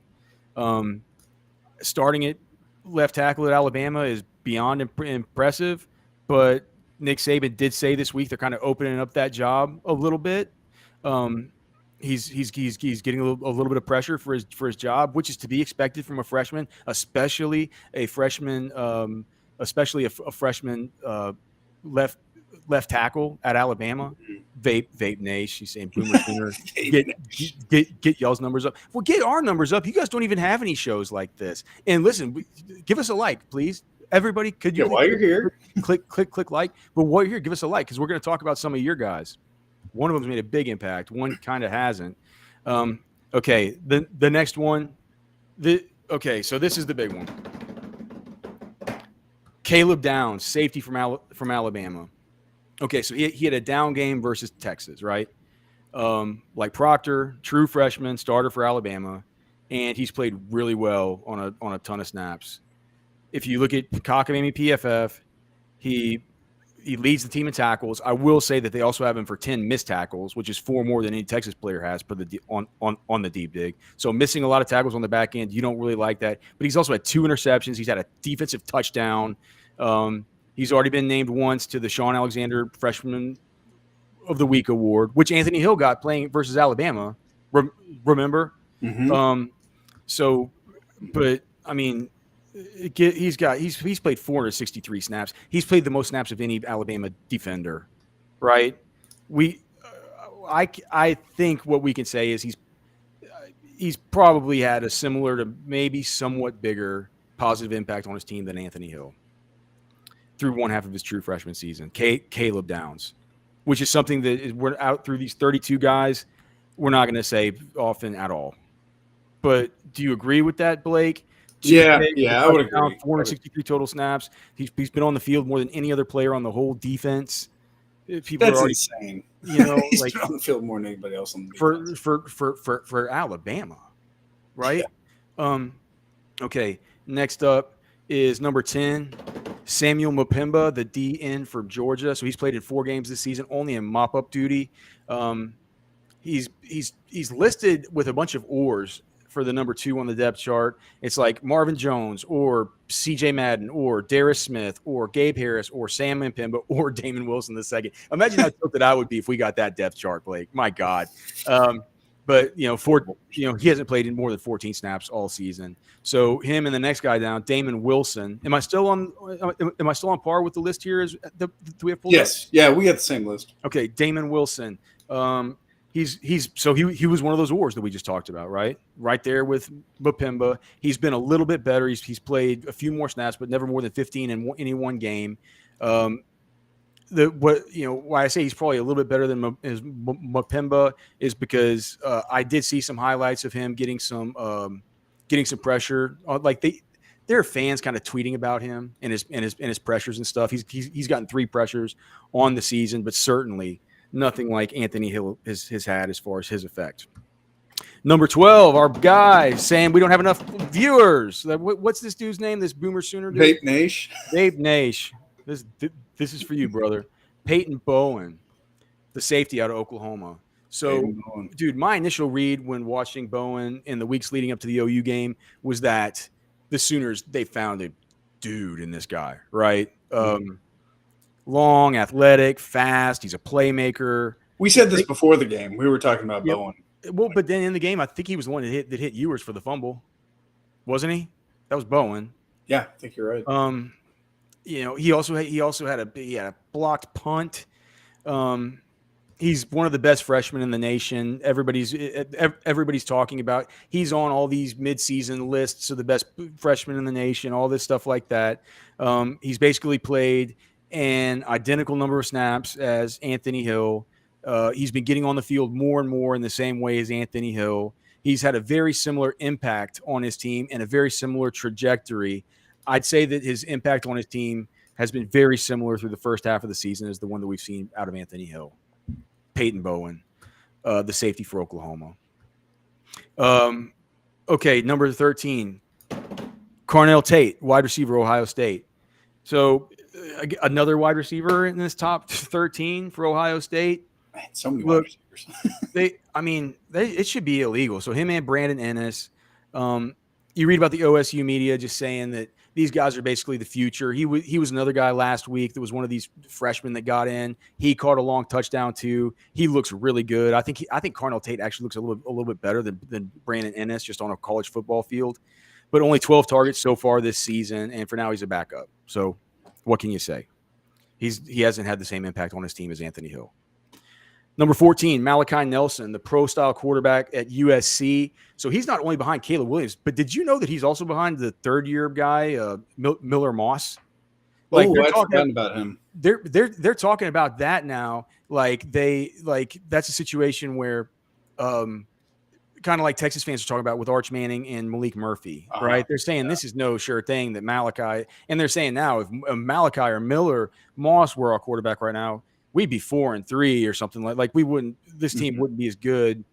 Starting at left tackle at Alabama is beyond impressive, but Nick Saban did say this week they're kind of opening up that job a little bit. He's getting a little bit of pressure for his job, which is to be expected from a freshman, especially a freshman left tackle at Alabama. Vape Nash, she's saying Boomer Sooner. Get y'all's numbers up. Well, get our numbers up. You guys don't even have any shows like this. And listen, give us a like, please. Everybody, could you?
While you're here,
click like. But while you're here, give us a like because we're going to talk about some of your guys. One of them's made a big impact. One kind of hasn't. Okay, the next one. So this is the big one. Caleb Downs, safety from Alabama. Okay, so he had a down game versus Texas, right? Like Proctor, true freshman, starter for Alabama, and he's played really well on a ton of snaps. If you look at Cockamamie PFF, he leads the team in tackles. I will say that they also have him for 10 missed tackles, which is 4 more than any Texas player has on the deep dig. So missing a lot of tackles on the back end, you don't really like that. But he's also had 2 interceptions. He's had a defensive touchdown. He's already been named once to the Sean Alexander Freshman of the Week award, which Anthony Hill got playing versus Alabama. Remember?
Mm-hmm.
But I mean, he's played 463 snaps. He's played the most snaps of any Alabama defender, right? I think what we can say is he's probably had a similar to maybe somewhat bigger positive impact on his team than Anthony Hill through one half of his true freshman season. Caleb Downs, which is something that we're out through these 32 guys, we're not going to say often at all. But do you agree with that, Blake?
Yeah, I would agree.
463 total snaps. He's been on the field more than any other player on the whole defense.
That's insane. He's been on the field more than anybody else on the defense.
For Alabama, right? Yeah. Okay. Next up is number 10. Samuel Mapimba, the DN for Georgia. So he's played in 4 games this season, only in mop-up duty. He's listed with a bunch of oars for the number 2 on the depth chart. It's like Marvin Jones or CJ Madden or Darius Smith or Gabe Harris or Sam Mpimba or Damon Wilson the second. Imagine how tilted I would be if we got that depth chart, Blake. My God. But he hasn't played in more than 14 snaps all season. So him and the next guy down, Damon Wilson. Am I still on par with the list here? Do we have
yes, yeah, we got the same list.
Okay, Damon Wilson. He was one of those oars that we just talked about, right? Right there with Mapimba. He's been a little bit better. He's played a few more snaps, but never more than 15 in any one game. Why I say he's probably a little bit better than Mapimba is because I did see some highlights of him getting some pressure. There are fans kind of tweeting about him and his pressures and stuff. He's gotten 3 pressures on the season, but certainly nothing like Anthony Hill has had as far as his effect. Number 12, our guy, Sam. We don't have enough viewers. What's this dude's name? This Boomer Sooner dude?
Bape Nash.
Bape Nash. This is for you, brother. Peyton Bowen, the safety out of Oklahoma. So, dude, my initial read when watching Bowen in the weeks leading up to the OU game was that the Sooners, they found a dude in this guy, right? Long, athletic, fast. He's a playmaker.
We said this before the game. We were talking about Bowen.
Well, but then in the game, I think he was the one that hit Ewers for the fumble, wasn't he? That was Bowen.
Yeah, I think you're right.
He also had a blocked punt. He's one of the best freshmen in the nation. Everybody's talking about. He's on all these midseason lists of the best freshmen in the nation. All this stuff like that. He's basically played an identical number of snaps as Anthony Hill. He's been getting on the field more and more in the same way as Anthony Hill. He's had a very similar impact on his team and a very similar trajectory. I'd say that his impact on his team has been very similar through the first half of the season as the one that we've seen out of Anthony Hill. Peyton Bowen, the safety for Oklahoma. Okay, number 13, Carnell Tate, wide receiver, Ohio State. So another wide receiver in this top 13 for Ohio State.
Man, so many wide receivers.
It should be illegal. So him and Brandon Ennis. You read about the OSU media just saying that these guys are basically the future. He was another guy last week that was one of these freshmen that got in. He caught a long touchdown too. He looks really good. I think Carnell Tate actually looks a little bit better than Brandon Ennis just on a college football field. But only 12 targets so far this season, and for now he's a backup. So what can you say? He hasn't had the same impact on his team as Anthony Hill. Number 14, Malachi Nelson, the pro-style quarterback at USC. So he's not only behind Caleb Williams, but did you know that he's also behind the third-year guy, Miller Moss?
Like, I forgot about him.
They're talking about that now. That's a situation where, kind of like Texas fans are talking about with Arch Manning and Malik Murphy, right? They're saying this is no sure thing that Malachi, and they're saying now if Malachi or Miller Moss were our quarterback right now, we'd be 4-3 or something like we wouldn't. This team wouldn't be as good,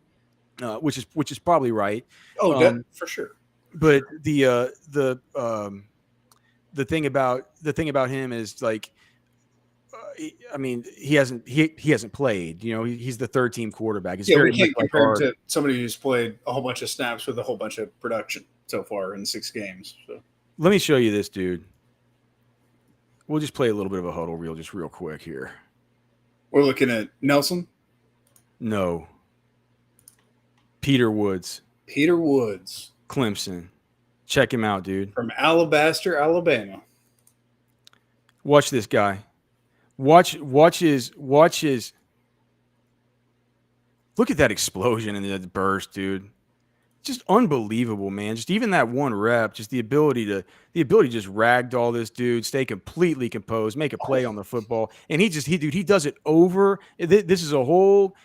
which is probably right.
Oh, for sure.
But the thing about him is he hasn't played. He's the third team quarterback. It's
we can't compare him to somebody who's played a whole bunch of snaps with a whole bunch of production so far in 6 games. So.
Let me show you this dude. We'll just play a little bit of a huddle reel just real quick here.
We're looking at Nelson?
No. Peter Woods.
Peter Woods.
Clemson. Check him out, dude.
From Alabaster, Alabama.
Watch this guy. Watch his. Look at that explosion and that burst, dude. Just unbelievable, man. Just even that one rep, just the ability to just ragdoll this dude, stay completely composed, make a play on the football, and he does it over. This is a whole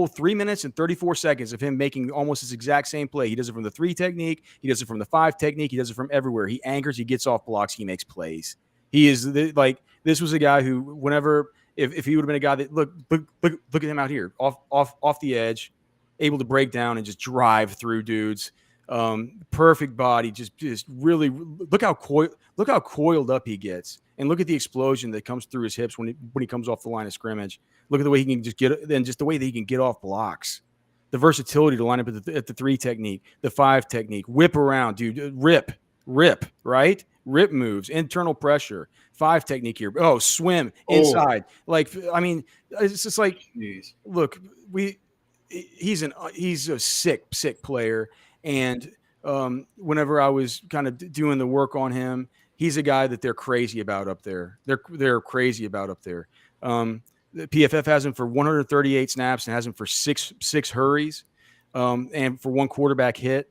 3 minutes and 34 seconds of him making almost this exact same play. He does it from the 3 technique, he does it from the 5 technique, he does it from everywhere. He anchors, he gets off blocks, he makes plays. He is this was a guy who whenever if he would have been a guy that look at him out here off the edge, able to break down and just drive through dudes. Perfect body, just really look how coiled up he gets, and look at the explosion that comes through his hips when he comes off the line of scrimmage. Look at the way he can just just the way that he can get off blocks, the versatility to line up at the 3 technique, the 5 technique, whip around, dude, rip, right, rip moves, internal pressure, 5 technique here. Oh, swim inside, like I mean, it's just like,
Jeez.
look, he's a sick player. And whenever I was kind of doing the work on him, he's a guy that they're crazy about up there. They're crazy about up there. The PFF has him for 138 snaps and has him for six hurries, and for 1 quarterback hit.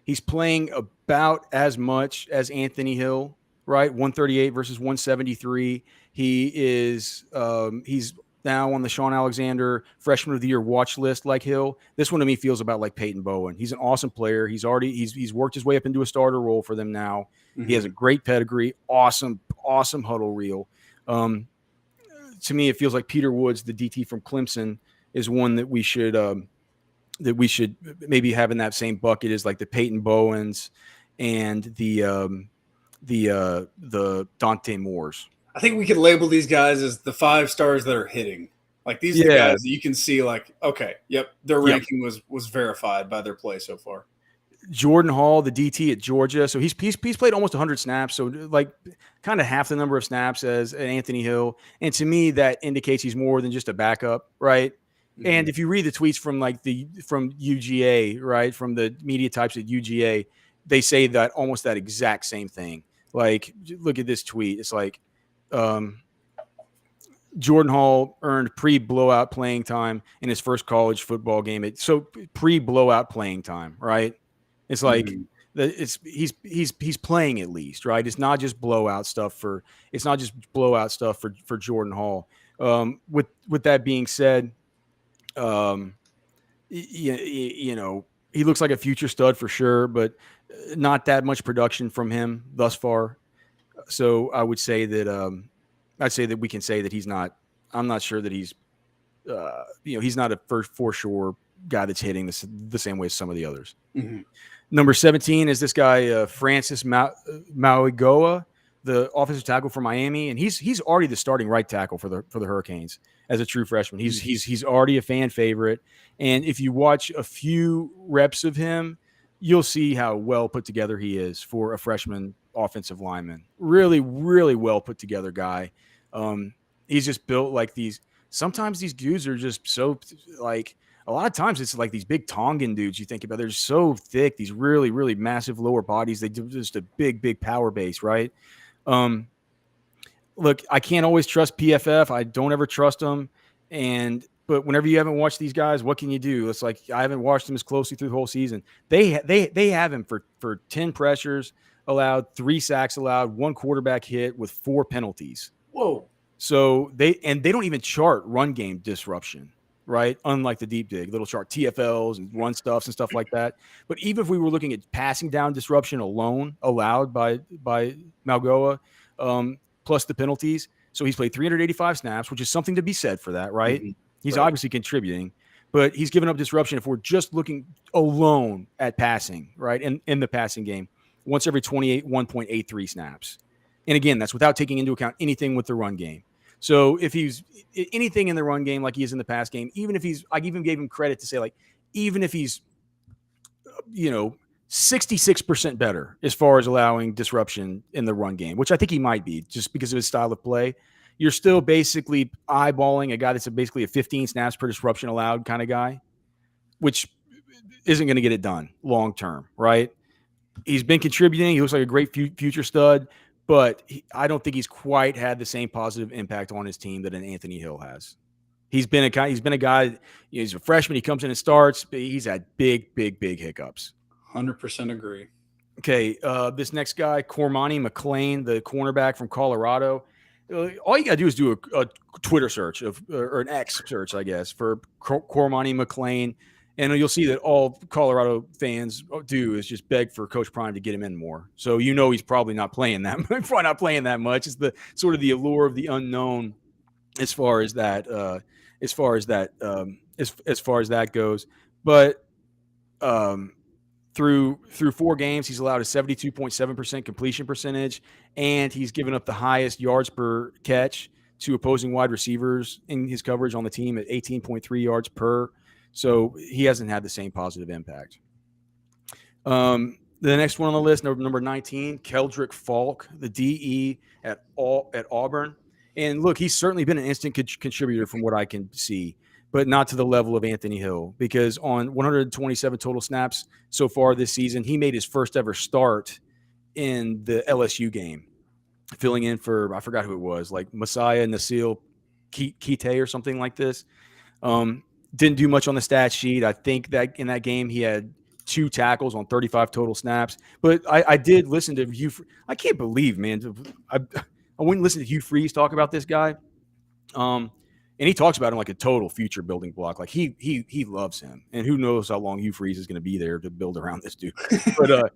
He's playing about as much as Anthony Hill, right? 138 versus 173. He is he's now on the Sean Alexander Freshman of the Year watch list like Hill. This one to me feels about like Peyton Bowen. He's an awesome player. He's worked his way up into a starter role for them now. Mm-hmm. He has a great pedigree, awesome huddle reel. To me, it feels like Peter Woods, the DT from Clemson, is one that we should maybe have in that same bucket as like the Peyton Bowens and the Dante Moores.
I think we could label these guys as the 5 stars that are hitting. Like these are the guys that you can see like, okay, yep, their ranking was verified by their play so far.
Jordan Hall, the DT at Georgia. So he's played almost 100 snaps. So like kind of half the number of snaps as Anthony Hill. And to me, that indicates he's more than just a backup, right? Mm-hmm. And if you read the tweets from from UGA, right, from the media types at UGA, they say that almost that exact same thing. Like, look at this tweet. It's like, Jordan Hall earned pre-blowout playing time in his first college football game. So pre-blowout playing time, right? It's like he's playing at least, right? It's not just blowout stuff for Jordan Hall. With that being said, you know, he looks like a future stud for sure, but not that much production from him thus far. So I would say that I'd say that we can say that he's not. I'm not sure that he's he's not a for sure guy that's hitting the same way as some of the others. Mm-hmm. Number 17 is this guy Francis Mauigoa, the offensive tackle for Miami, and he's already the starting right tackle for the Hurricanes as a true freshman. He's already a fan favorite, and if you watch a few reps of him, you'll see how well put together he is for a freshman offensive lineman. Really, really well put together guy. He's just built like these. Sometimes these dudes are just so like. A lot of times it's like these big Tongan dudes you think about. They're so thick, these really, really massive lower bodies. They do just a big power base, right? Look, I can't always trust PFF. I don't ever trust them. But whenever you haven't watched these guys, what can you do? It's like I haven't watched them as closely through the whole season. They have him for 10 pressures allowed, 3 sacks allowed, 1 quarterback hit with 4 penalties.
Whoa.
So they don't even chart run game disruption. Right, unlike the deep dig, little chart TFLs and run stuffs and stuff like that. But even if we were looking at passing down disruption alone allowed by Malgoa, plus the penalties, so he's played 385 snaps, which is something to be said for that, right? Mm-hmm. He's obviously contributing, but he's given up disruption if we're just looking alone at passing, right? In the passing game, once every 1.83 snaps. And again, that's without taking into account anything with the run game. So if he's anything in the run game like he is in the pass game, I even gave him credit to say, like, even if he's, 66% better as far as allowing disruption in the run game, which I think he might be just because of his style of play, you're still basically eyeballing a guy that's basically a 15 snaps per disruption allowed kind of guy, which isn't going to get it done long term, right? He's been contributing. He looks like a great future stud. But I don't think he's quite had the same positive impact on his team that an Anthony Hill has. He's been a guy. He's a freshman. He comes in and starts. But he's had big hiccups.
100% agree.
Okay, this next guy, Cormani McClain, the cornerback from Colorado. All you got to do is do a Twitter search or an X search, I guess, for Cormani McClain. And you'll see that all Colorado fans do is just beg for Coach Prime to get him in more. So he's probably not playing that much. It's the sort of the allure of the unknown as far as that goes. But through 4 games, he's allowed a 72.7% completion percentage, and he's given up the highest yards per catch to opposing wide receivers in his coverage on the team at 18.3 yards per. So he hasn't had the same positive impact. The next one on the list, number 19, Keldrick Falk, the DE at Auburn. And look, he's certainly been an instant contributor from what I can see, but not to the level of Anthony Hill, because on 127 total snaps so far this season, he made his first ever start in the LSU game, filling in for, I forgot who it was, like Messiah Nasil Kite or something like this. Didn't do much on the stat sheet. I think that in that game he had 2 tackles on 35 total snaps. But I did listen to Hugh. I can't believe, man. I went and listened to Hugh Freeze talk about this guy. And he talks about him like a total future building block. Like he loves him. And who knows how long Hugh Freeze is going to be there to build around this dude. But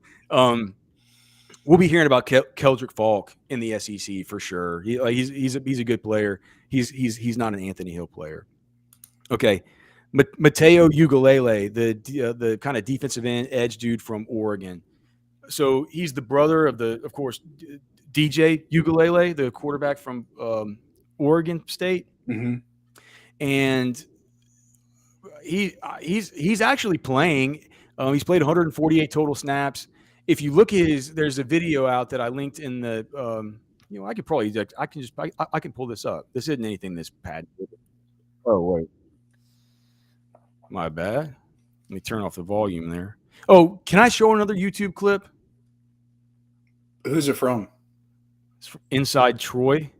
we'll be hearing about Keldrick Falk in the SEC for sure. He's a good player. He's not an Anthony Hill player. Okay. Mateo Ugalele, the kind of defensive end edge dude from Oregon. So he's the brother of course, DJ Ugalele, the quarterback from Oregon State.
Mm-hmm.
And he's actually playing. He's played 148 total snaps. If you look at there's a video out that I linked in the, I can pull this up. This isn't anything this bad. Oh, wait. My bad. Let me turn off the volume there. Oh, can I show another YouTube clip?
Who's it from?
It's from Inside Troy.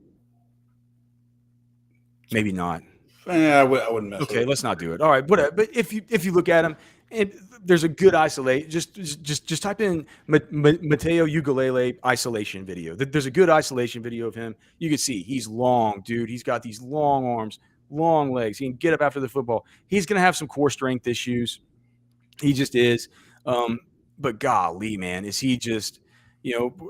Maybe not.
I wouldn't mess with it.
Okay, let's not do it. All right, whatever. But if you look at him, and there's a good isolate. Just type in Mateo Ugalele isolation video. There's a good isolation video of him. You can see he's long, dude. He's got these long arms, long legs. He can get up after the football. He's going to have some core strength issues. He just is. But golly, man, is he just,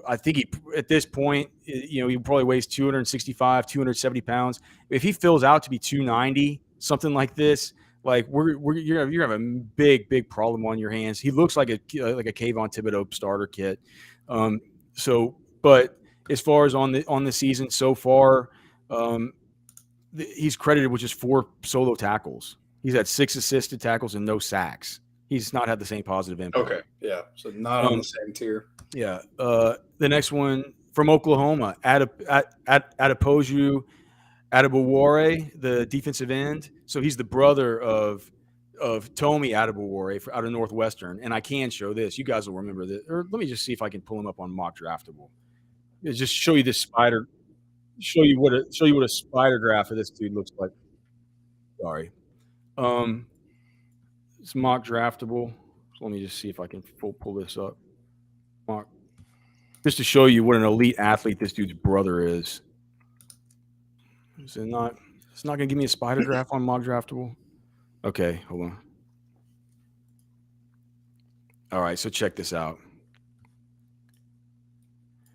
I think he, at this point, he probably weighs 265, 270 pounds. If he fills out to be 290, something like this, like you're gonna have a big problem on your hands. He looks like a Kayvon Thibodeau starter kit. But as far as on the season so far, he's credited with just 4 solo tackles. He's had 6 assisted tackles and no sacks. He's not had the same positive impact.
Okay, yeah, so not on the same tier.
Yeah. The next one from Oklahoma, Adepoju Adebawore, the defensive end. So he's the brother of Tomi Adebawore out of Northwestern. And I can show this. You guys will remember this. Or let me just see if I can pull him up on Mock Draftable. Just show you this spider. Show you what a spider graph of this dude looks like. Sorry. It's Mock Draftable. So let me just see if I can pull this up. Just to show you what an elite athlete this dude's brother is. Is it not? It's not going to give me a spider graph on Mock Draftable. Okay, hold on. All right, so check this out.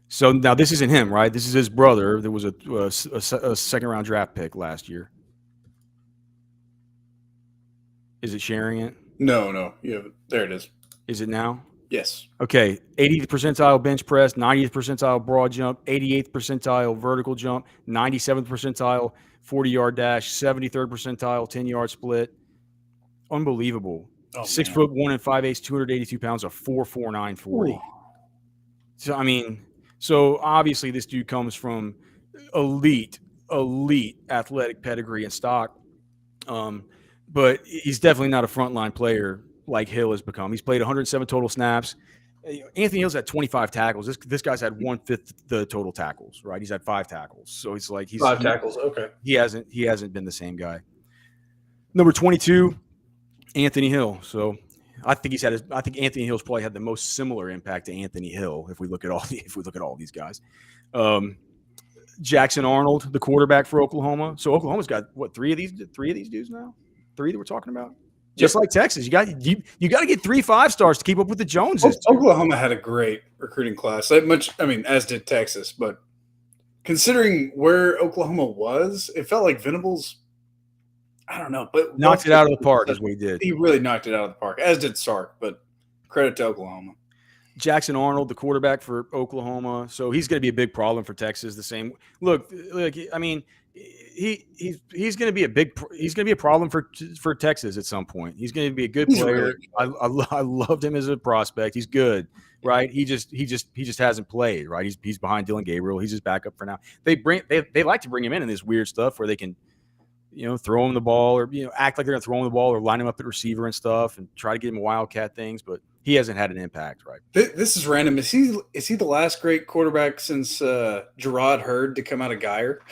So now this isn't him, right? This is his brother. There was a second-round draft pick last year. Is it sharing it?
No. There it is.
Is it now?
Yes.
Okay, 80th percentile bench press, 90th percentile broad jump, 88th percentile vertical jump, 97th percentile 40-yard dash, 73rd percentile 10-yard split. Unbelievable. 6'1" and 5/8", 282 pounds, a 4.49 40. So obviously this dude comes from elite athletic pedigree and stock. But he's definitely not a frontline player like Hill has become. He's played 107 total snaps. Anthony Hill's had 25 tackles. This guy's had 1/5 the total tackles, right? He's had 5 tackles. So he's
5 tackles. Okay.
He hasn't been the same guy. Number 22, Anthony Hill. So I think Anthony Hill's probably had the most similar impact to Anthony Hill if we look at all these guys. Jackson Arnold, the quarterback for Oklahoma. So Oklahoma's got what, 3 of these dudes now? 3 that we're talking about? Just like Texas, you got to get 3 5-stars to keep up with the Joneses.
Oklahoma had a great recruiting class. As did Texas, but considering where Oklahoma was, it felt like Venables, I don't know, but
knocked it out of the park is what he did.
He really knocked it out of the park, as did Sark. But Credit to Oklahoma.
Jackson Arnold, the quarterback for Oklahoma, so he's going to be a big problem for Texas. The same look. I mean, he's going to be a problem for Texas at some point. He's going to be a good player. Really I loved him as a prospect. He's good, right? He just hasn't played, right? He's behind Dylan Gabriel. He's his backup for now. They like to bring him in this weird stuff where they can, throw him the ball or act like they're going to throw him the ball or line him up at receiver and stuff and try to get him wildcat things, but he hasn't had an impact, right?
This is random. Is he the last great quarterback since Gerard Hurd to come out of Geyer?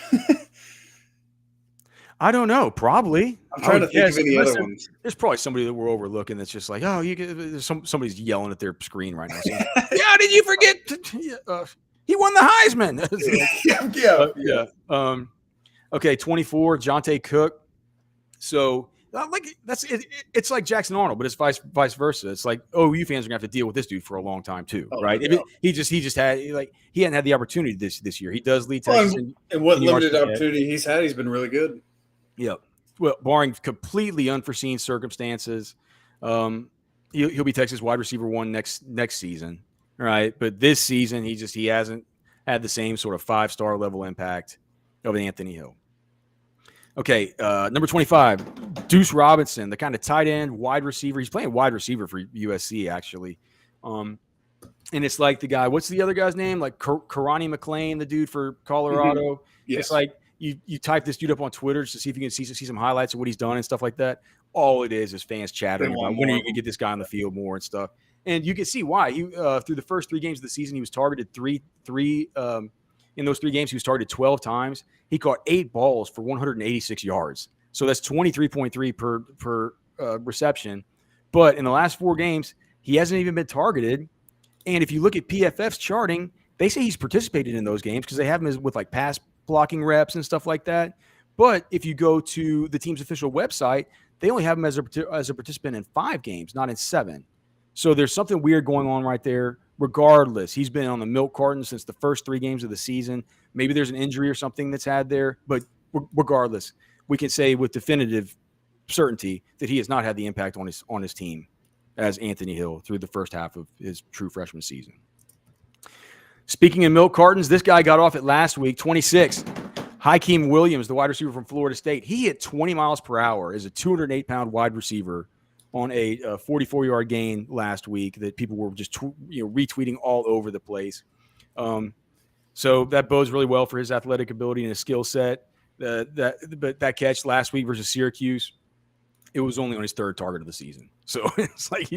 I don't know. Probably.
I'm trying to think of any other ones.
There's probably somebody that we're overlooking that's just like, oh, somebody's yelling at their screen right now. Saying, yeah, did you forget? He won the Heisman. Yeah. Okay, 24, Jonte Cook. So that's it. It's like Jackson Arnold, but it's vice versa. It's like, OU fans are gonna have to deal with this dude for a long time too, right? Yeah. He just had he hadn't had the opportunity this year. He does lead Texas,
and what limited opportunity he's had, he's been really good.
Yeah, well, barring completely unforeseen circumstances, he'll be Texas wide receiver 1 next season, right? But this season, he hasn't had the same sort of 5-star level impact of Anthony Hill. Okay, number 25, Deuce Robinson, the kind of tight end wide receiver. He's playing wide receiver for USC actually, and it's like the guy. What's the other guy's name? Like Karani McClain, the dude for Colorado. Mm-hmm. Yes. It's like you type this dude up on Twitter just to see if you can see some highlights of what he's done and stuff like that. All it is fans chattering about when are you going to get this guy on the field more and stuff. And you can see why. He through the first 3 games of the season, he was targeted three. In those 3 games, he was targeted 12 times. He caught 8 balls for 186 yards. So that's 23.3 per reception. But in the last 4 games, he hasn't even been targeted. And if you look at PFF's charting, they say he's participated in those games because they have him with like pass blocking reps and stuff like that. But if you go to the team's official website, they only have him as a participant in 5 games, not in 7. So there's something weird going on right there. Regardless, he's been on the milk carton since the first 3 games of the season. Maybe there's an injury or something that's had there, but regardless, we can say with definitive certainty that he has not had the impact on his team as Anthony Hill through the first half of his true freshman season. Speaking of milk cartons, this guy got off it last week, 26. Hakeem Williams, the wide receiver from Florida State. He hit 20 miles per hour as a 208-pound wide receiver on a 44-yard gain last week that people were just retweeting all over the place. So that bodes really well for his athletic ability and his skill set. But that catch last week versus Syracuse, it was only on his 3rd target of the season. So it's like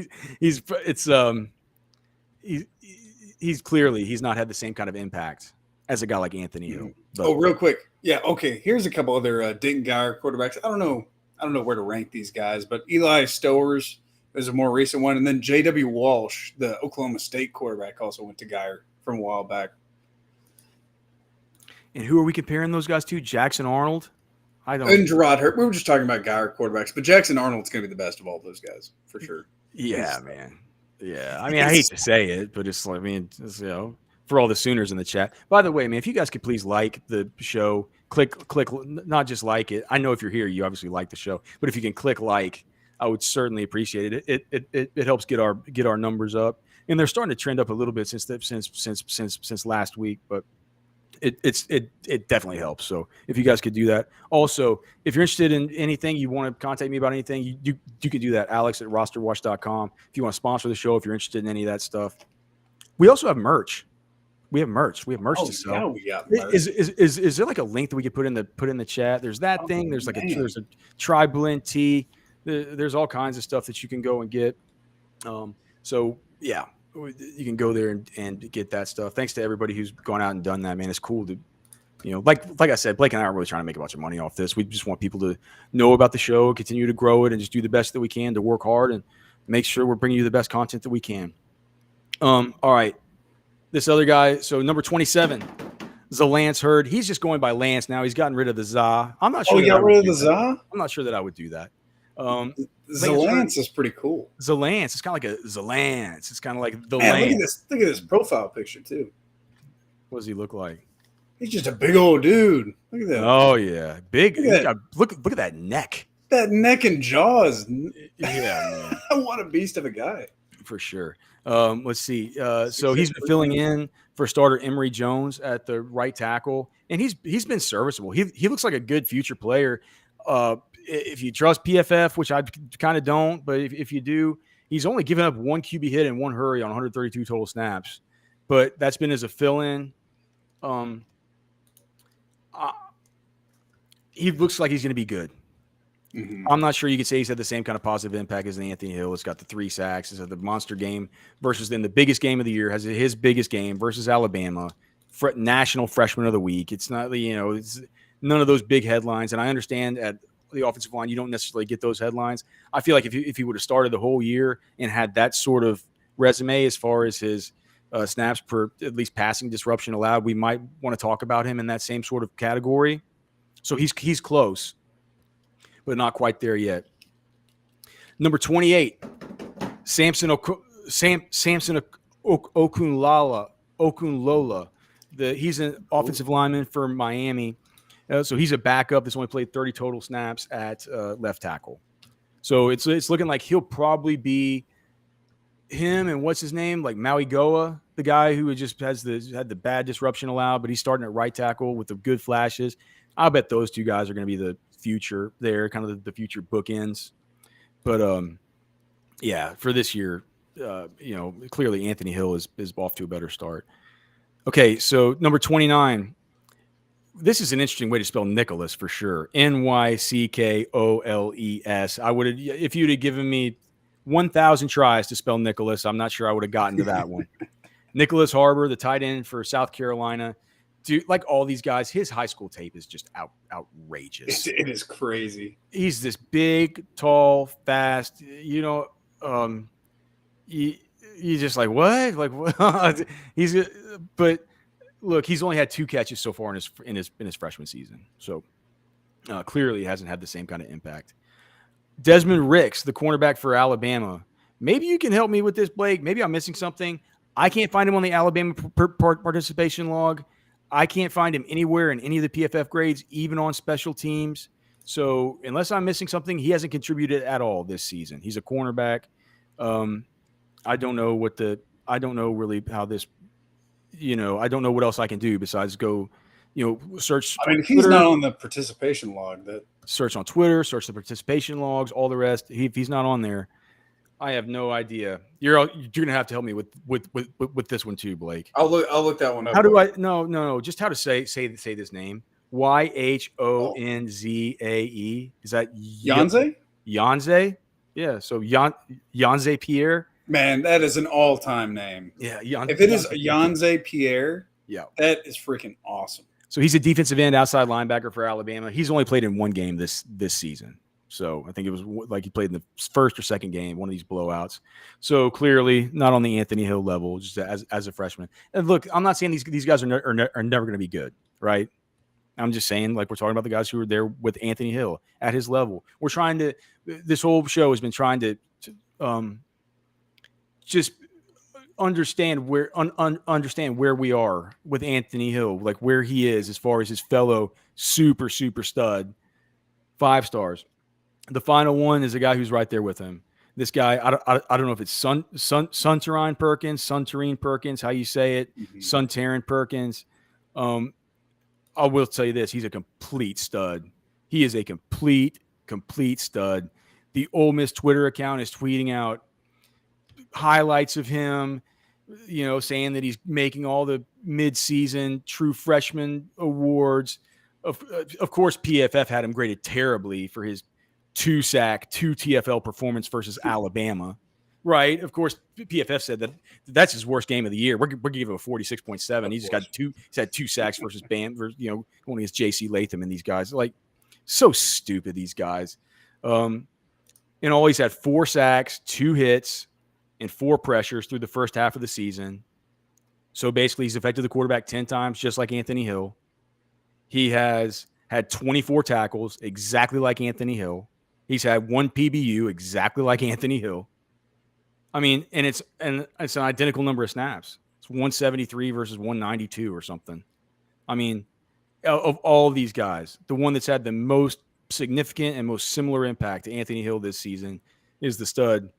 he's clearly not had the same kind of impact as a guy like Anthony Hill. But,
real quick. Yeah, okay. Here's a couple other Denton Geyer quarterbacks. I don't know where to rank these guys, but Eli Stowers is a more recent one. And then J.W. Walsh, the Oklahoma State quarterback, also went to Geyer from a while back.
And who are we comparing those guys to? Jackson Arnold?
And Gerard Hurt. We were just talking about Geyer quarterbacks, but Jackson Arnold's going to be the best of all those guys, for sure.
Yeah, man. Yeah. I mean, I hate to say it, but it's for all the Sooners in the chat. By the way, man, if you guys could please like the show, click, not just like it. I know if you're here, you obviously like the show, but if you can click like, I would certainly appreciate it. It helps get our numbers up, and they're starting to trend up a little bit since last week, but it definitely helps. So if you guys could do that. Also, if you're interested in anything, you want to contact me about anything, you can do that. Alex@rosterwatch.com. If you want to sponsor the show, if you're interested in any of that stuff. We also have merch. We have merch to sell.
Yeah, we got merch.
Is there like a link that we could put in the chat? There's that thing. There's there's a tri-blend tee. There's all kinds of stuff that you can go and get. So yeah, you can go there and get that stuff. Thanks to everybody who's gone out and done that, man. It's cool to, like I said, Blake and I aren't really trying to make a bunch of money off this. We just want people to know about the show, continue to grow it, and just do the best that we can to work hard and make sure we're bringing you the best content that we can. All right. This other guy, so number 27, Zalance Hurd. He's just going by Lance now. He's gotten rid of the za. I'm not sure.
Oh, he got rid of the za?
I'm not sure that I would do that.
Zalance is pretty cool.
Zalance. It's kind of like a Zalance. It's kind of like the
Man,
Lance.
look at this profile picture too.
What does he look like?
He's just a big old dude. Look at that.
Oh yeah, big. Look at that neck.
That neck and jaws.
Yeah, man.
What a beast of a guy.
for sure. Let's see. So he's been filling in for starter Emory Jones at the right tackle, and he's been serviceable. He looks like a good future player. If you trust PFF, which I kind of don't, but if you do, he's only given up one QB hit and one hurry on 132 total snaps, but that's been as a fill-in. He looks like he's going to be good.
Mm-hmm.
I'm not sure you could say he's had the same kind of positive impact as Anthony Hill. It's got the 3 sacks. It's the monster game versus then the biggest game of the year has his biggest game versus Alabama, national freshman of the week. It's not, it's none of those big headlines. And I understand at the offensive line, you don't necessarily get those headlines. I feel like if he would have started the whole year and had that sort of resume as far as his snaps per at least passing disruption allowed, we might want to talk about him in that same sort of category. So he's close, but not quite there yet. Number 28, Samson Okunlola. He's an offensive lineman for Miami. So he's a backup that's only played 30 total snaps at left tackle. So it's looking like he'll probably be him and what's his name, like Maui Goa, the guy who just had the bad disruption allowed, but he's starting at right tackle with the good flashes. I'll bet those two guys are going to be the future there, kind of the future bookends. But yeah, for this year, clearly Anthony Hill is off to a better start. Okay, so number 29. This is an interesting way to spell Nicholas for sure. Nyckoles. I would have, if you'd have given me 1,000 tries to spell Nicholas, I'm not sure I would have gotten to that one. Nicholas Harbor, the tight end for South Carolina. Dude, like all these guys, his high school tape is just outrageous.
It is crazy.
He's this big, tall, fast. You just like what? Like what? But look, he's only had 2 catches so far in his freshman season, so clearly hasn't had the same kind of impact. Desmond Ricks, the cornerback for Alabama. Maybe you can help me with this, Blake. Maybe I'm missing something. I can't find him on the Alabama participation log. I can't find him anywhere in any of the PFF grades, even on special teams. So unless I'm missing something, he hasn't contributed at all this season. He's a cornerback. I don't know really how this, I don't know what else I can do besides go, search.
I mean, if he's not on the participation log,
search on Twitter, search the participation logs, all the rest. If he's not on there, I have no idea. You're gonna have to help me with this one too, Blake.
I'll look that one up.
How do I? No. Just how to say this name? Yhonzae. Is that
Yonze?
Yonze? Yeah. So Yonze Pierre.
Man, that is an all-time name.
Yeah.
If it is Yonze Pierre,
yeah,
that is freaking awesome.
So he's a defensive end, outside linebacker for Alabama. He's only played in one game this season. So I think it was like he played in the first or second game, one of these blowouts. So clearly not on the Anthony Hill level, just as a freshman. And look, I'm not saying these guys are never going to be good, right? I'm just saying, like, we're talking about the guys who are there with Anthony Hill at his level. We're trying to – this whole show has been trying to just understand where we are with Anthony Hill, like where he is as far as his fellow super stud 5 stars. The final one is a guy who's right there with him. This guy, I don't know if it's Suntarine Perkins, how you say it, Suntarine Perkins. I will tell you this: he's a complete stud. He is a complete stud. The Ole Miss Twitter account is tweeting out highlights of him, saying that he's making all the mid-season true freshman awards. Of course, PFF had him graded terribly for his 2-sack, 2 TFL performance versus Alabama, right? Of course, PFF said that's his worst game of the year. We're going to give him a 46.7. He's had 2 sacks versus Bam, going against JC Latham and these guys. Like, so stupid, these guys. And all he's had 4 sacks, 2 hits, and 4 pressures through the first half of the season. So basically, he's affected the quarterback 10 times, just like Anthony Hill. He has had 24 tackles, exactly like Anthony Hill. He's had 1 PBU, exactly like Anthony Hill. I mean, and it's an identical number of snaps. It's 173 versus 192 or something. I mean, of all these guys, the one that's had the most significant and most similar impact to Anthony Hill this season is the stud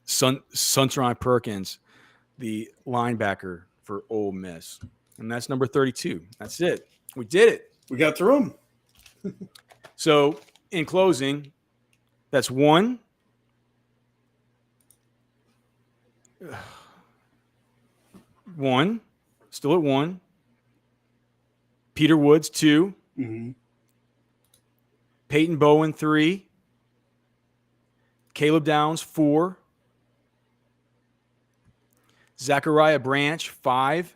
Sunshine Perkins, the linebacker for Ole Miss. And that's number 32. That's it. We did it.
We got through them.
So in closing, that's 1. Still at 1. Peter Woods 2.
Mm-hmm.
Peyton Bowen 3. Caleb Downs 4. Zachariah Branch 5.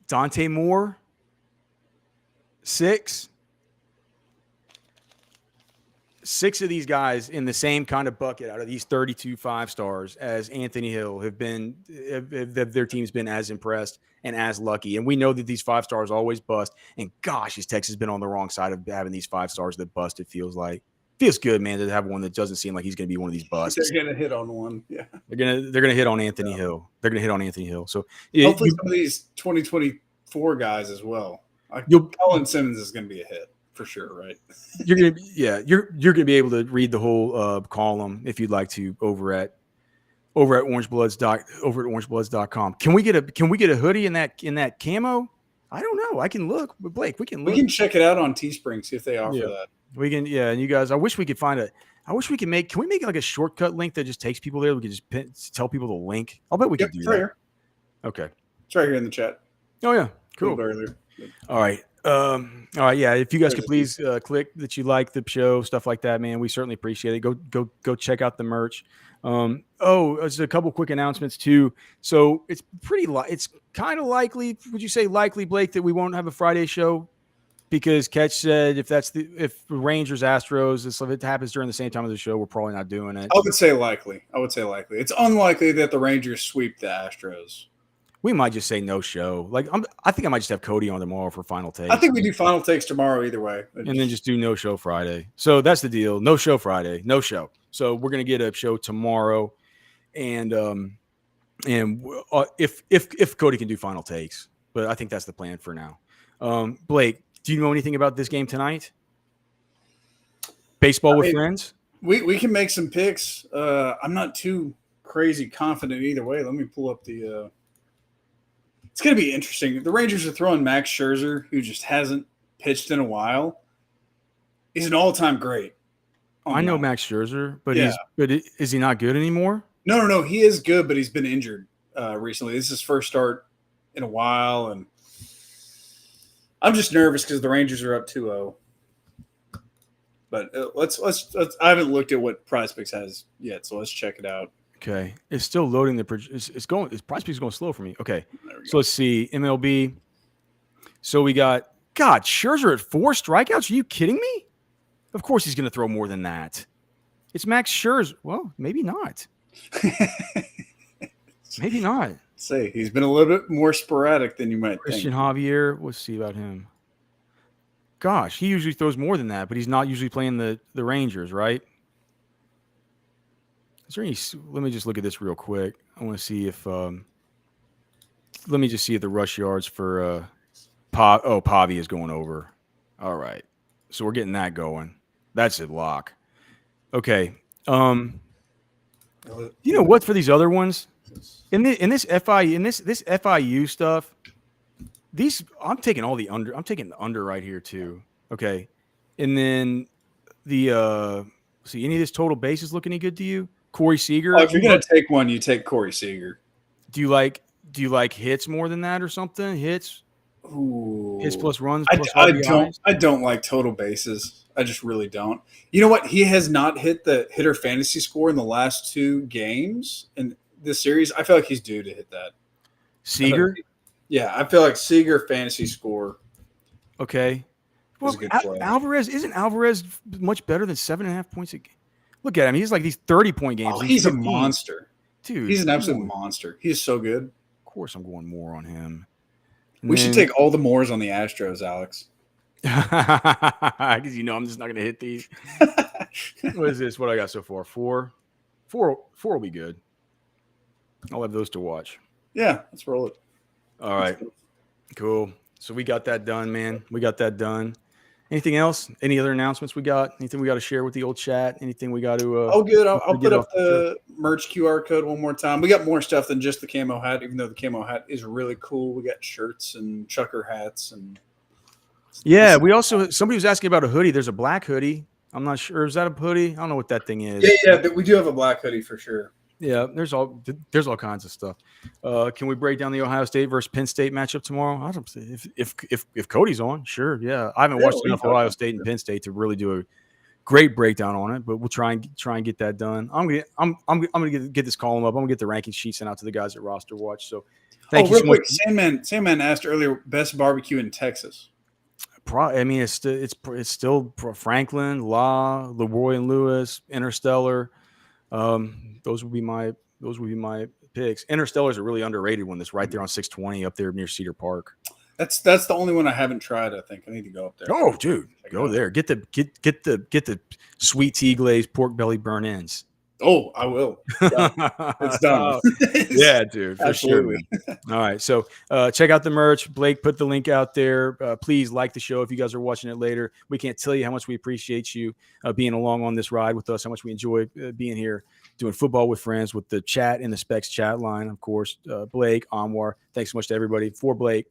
Dante Moore 6. 6 of these guys in the same kind of bucket out of these 32 5-stars as Anthony Hill have been, their team's been as impressed and as lucky. And we know that these 5-stars always bust. And gosh, has Texas been on the wrong side of having these 5-stars that bust, it feels like. Feels good, man, to have one that doesn't seem like he's going to be one of these busts.
They're going to hit on one. Yeah.
They're gonna hit on Anthony Hill. They're going to hit on Anthony Hill. So
hopefully some of these 2024 guys as well. Colin Simmons is going to be a hit. For sure, right?
You're gonna be able to read the whole column if you'd like to over at Orangebloods.com. Can we get a hoodie in that camo? I don't know. I can look, but Blake, we can look.
We can check it out on Teespring, see if they offer that.
We can, and you guys, I wish we could can we make like a shortcut link that just takes people there? We can just tell people the link. I'll bet we can do that.
Here.
Okay.
It's right here in the chat.
Oh yeah. Cool. All right. Yeah. If you guys could please click that you like the show, stuff like that, man, we certainly appreciate it. Go check out the merch. Just a couple quick announcements too. So it's it's kind of likely. Would you say likely, Blake, that we won't have a Friday show? Because Ketch said if Rangers Astros, if it happens during the same time of the show, we're probably not doing it.
I would say likely. It's unlikely that the Rangers sweep the Astros.
We might just say no show. I think I might just have Cody on tomorrow for final takes.
I think we do final takes tomorrow either way.
And then just do no show Friday. So that's the deal. No show Friday. No show. So we're going to get a show tomorrow. And if Cody can do final takes. But I think that's the plan for now. Blake, do you know anything about this game tonight? Baseball with friends?
We can make some picks. I'm not too crazy confident either way. Let me pull up the it's going to be interesting. The Rangers are throwing Max Scherzer, who just hasn't pitched in a while. He's an all-time great.
I know Max Scherzer, but is he not good anymore?
No. He is good, but he's been injured recently. This is his first start in a while, and I'm just nervous because the Rangers are up 2-0. But let's I haven't looked at what PrizePicks has yet, so let's check it out.
Okay, it's still loading it's going. PrizePicks is going slow for me. Okay, so let's see MLB. So we got Scherzer at 4 strikeouts. Are you kidding me? Of course he's going to throw more than that. It's Max Scherzer. Well, maybe not. Maybe not.
Say he's been a little bit more sporadic than you might
Christian
think.
Javier. Let's see about him. Gosh, he usually throws more than that, but he's not usually playing the Rangers, right? Is there any? Let me just look at this real quick. I want to see if. Let me just see if the rush yards for Pavi is going over. All right, so we're getting that going. That's a lock. Okay. You know what? For these other ones, in this FIU stuff, I'm taking all the under. I'm taking the under right here too. Okay, and then the see any of this total bases look any good to you? Corey Seager.
Oh, if you're gonna take one, you take Corey Seager.
Do you like hits more than that or something? Hits.
Ooh.
Hits plus runs.
I don't like total bases. I just really don't. You know what? He has not hit the hitter fantasy score in the last 2 games in this series. I feel like he's due to hit that.
Seager?
I feel like Seager fantasy score.
Okay. Well, Alvarez isn't Alvarez much better than 7.5 points a game? Look at him. He's like these 30-point games.
Oh, he's a monster.
Dude.
He's an absolute monster. He's so good.
Of course I'm going more on him.
We should take all the mores on the Astros, Alex.
Because I'm just not going to hit these. What is this? What I got so far? 4 will be good. I'll have those to watch.
Yeah, let's roll it.
All right. Cool. So we got that done, man. We got that done. Anything else? Any other announcements we got? Anything we got to share with the old chat? Anything we got to?
Oh, good. I'll
get
put up
off the
the merch QR code one more time. We got more stuff than just the camo hat, even though the camo hat is really cool. We got shirts and trucker hats and.
Yeah, we also somebody was asking about a hoodie. There's a black hoodie. I'm not sure. Is that a hoodie? I don't know what that thing is.
Yeah, we do have a black hoodie for sure.
Yeah, there's all kinds of stuff. Can we break down the Ohio State versus Penn State matchup tomorrow? I don't if Cody's on, sure. Yeah, I haven't watched enough Ohio State and Penn State to really do a great breakdown on it, but we'll try and get that done. I'm gonna get this column up. I'm gonna get the ranking sheet sent out to the guys at Roster Watch. So thank you so much.
Sandman asked earlier, best barbecue in Texas.
I mean, it's still Franklin, Leroy and Lewis, Interstellar. Those would be my picks. Interstellar is a really underrated one that's right there on 620 up there near Cedar Park.
That's the only one I haven't tried. I think I need to go up there.
Oh, dude, go there. Get the sweet tea glazed pork belly burn ends.
Oh, I will. Yeah, it's done.
Yeah, dude, for
Absolutely.
sure. All right, so check out the merch. Blake put the link out there. Please like the show if you guys are watching it later. We can't tell you how much we appreciate you being along on this ride with us, how much we enjoy being here, doing football with friends with the chat and the Specs chat line, of course. Blake, Anwar, thanks so much to everybody. For Blake,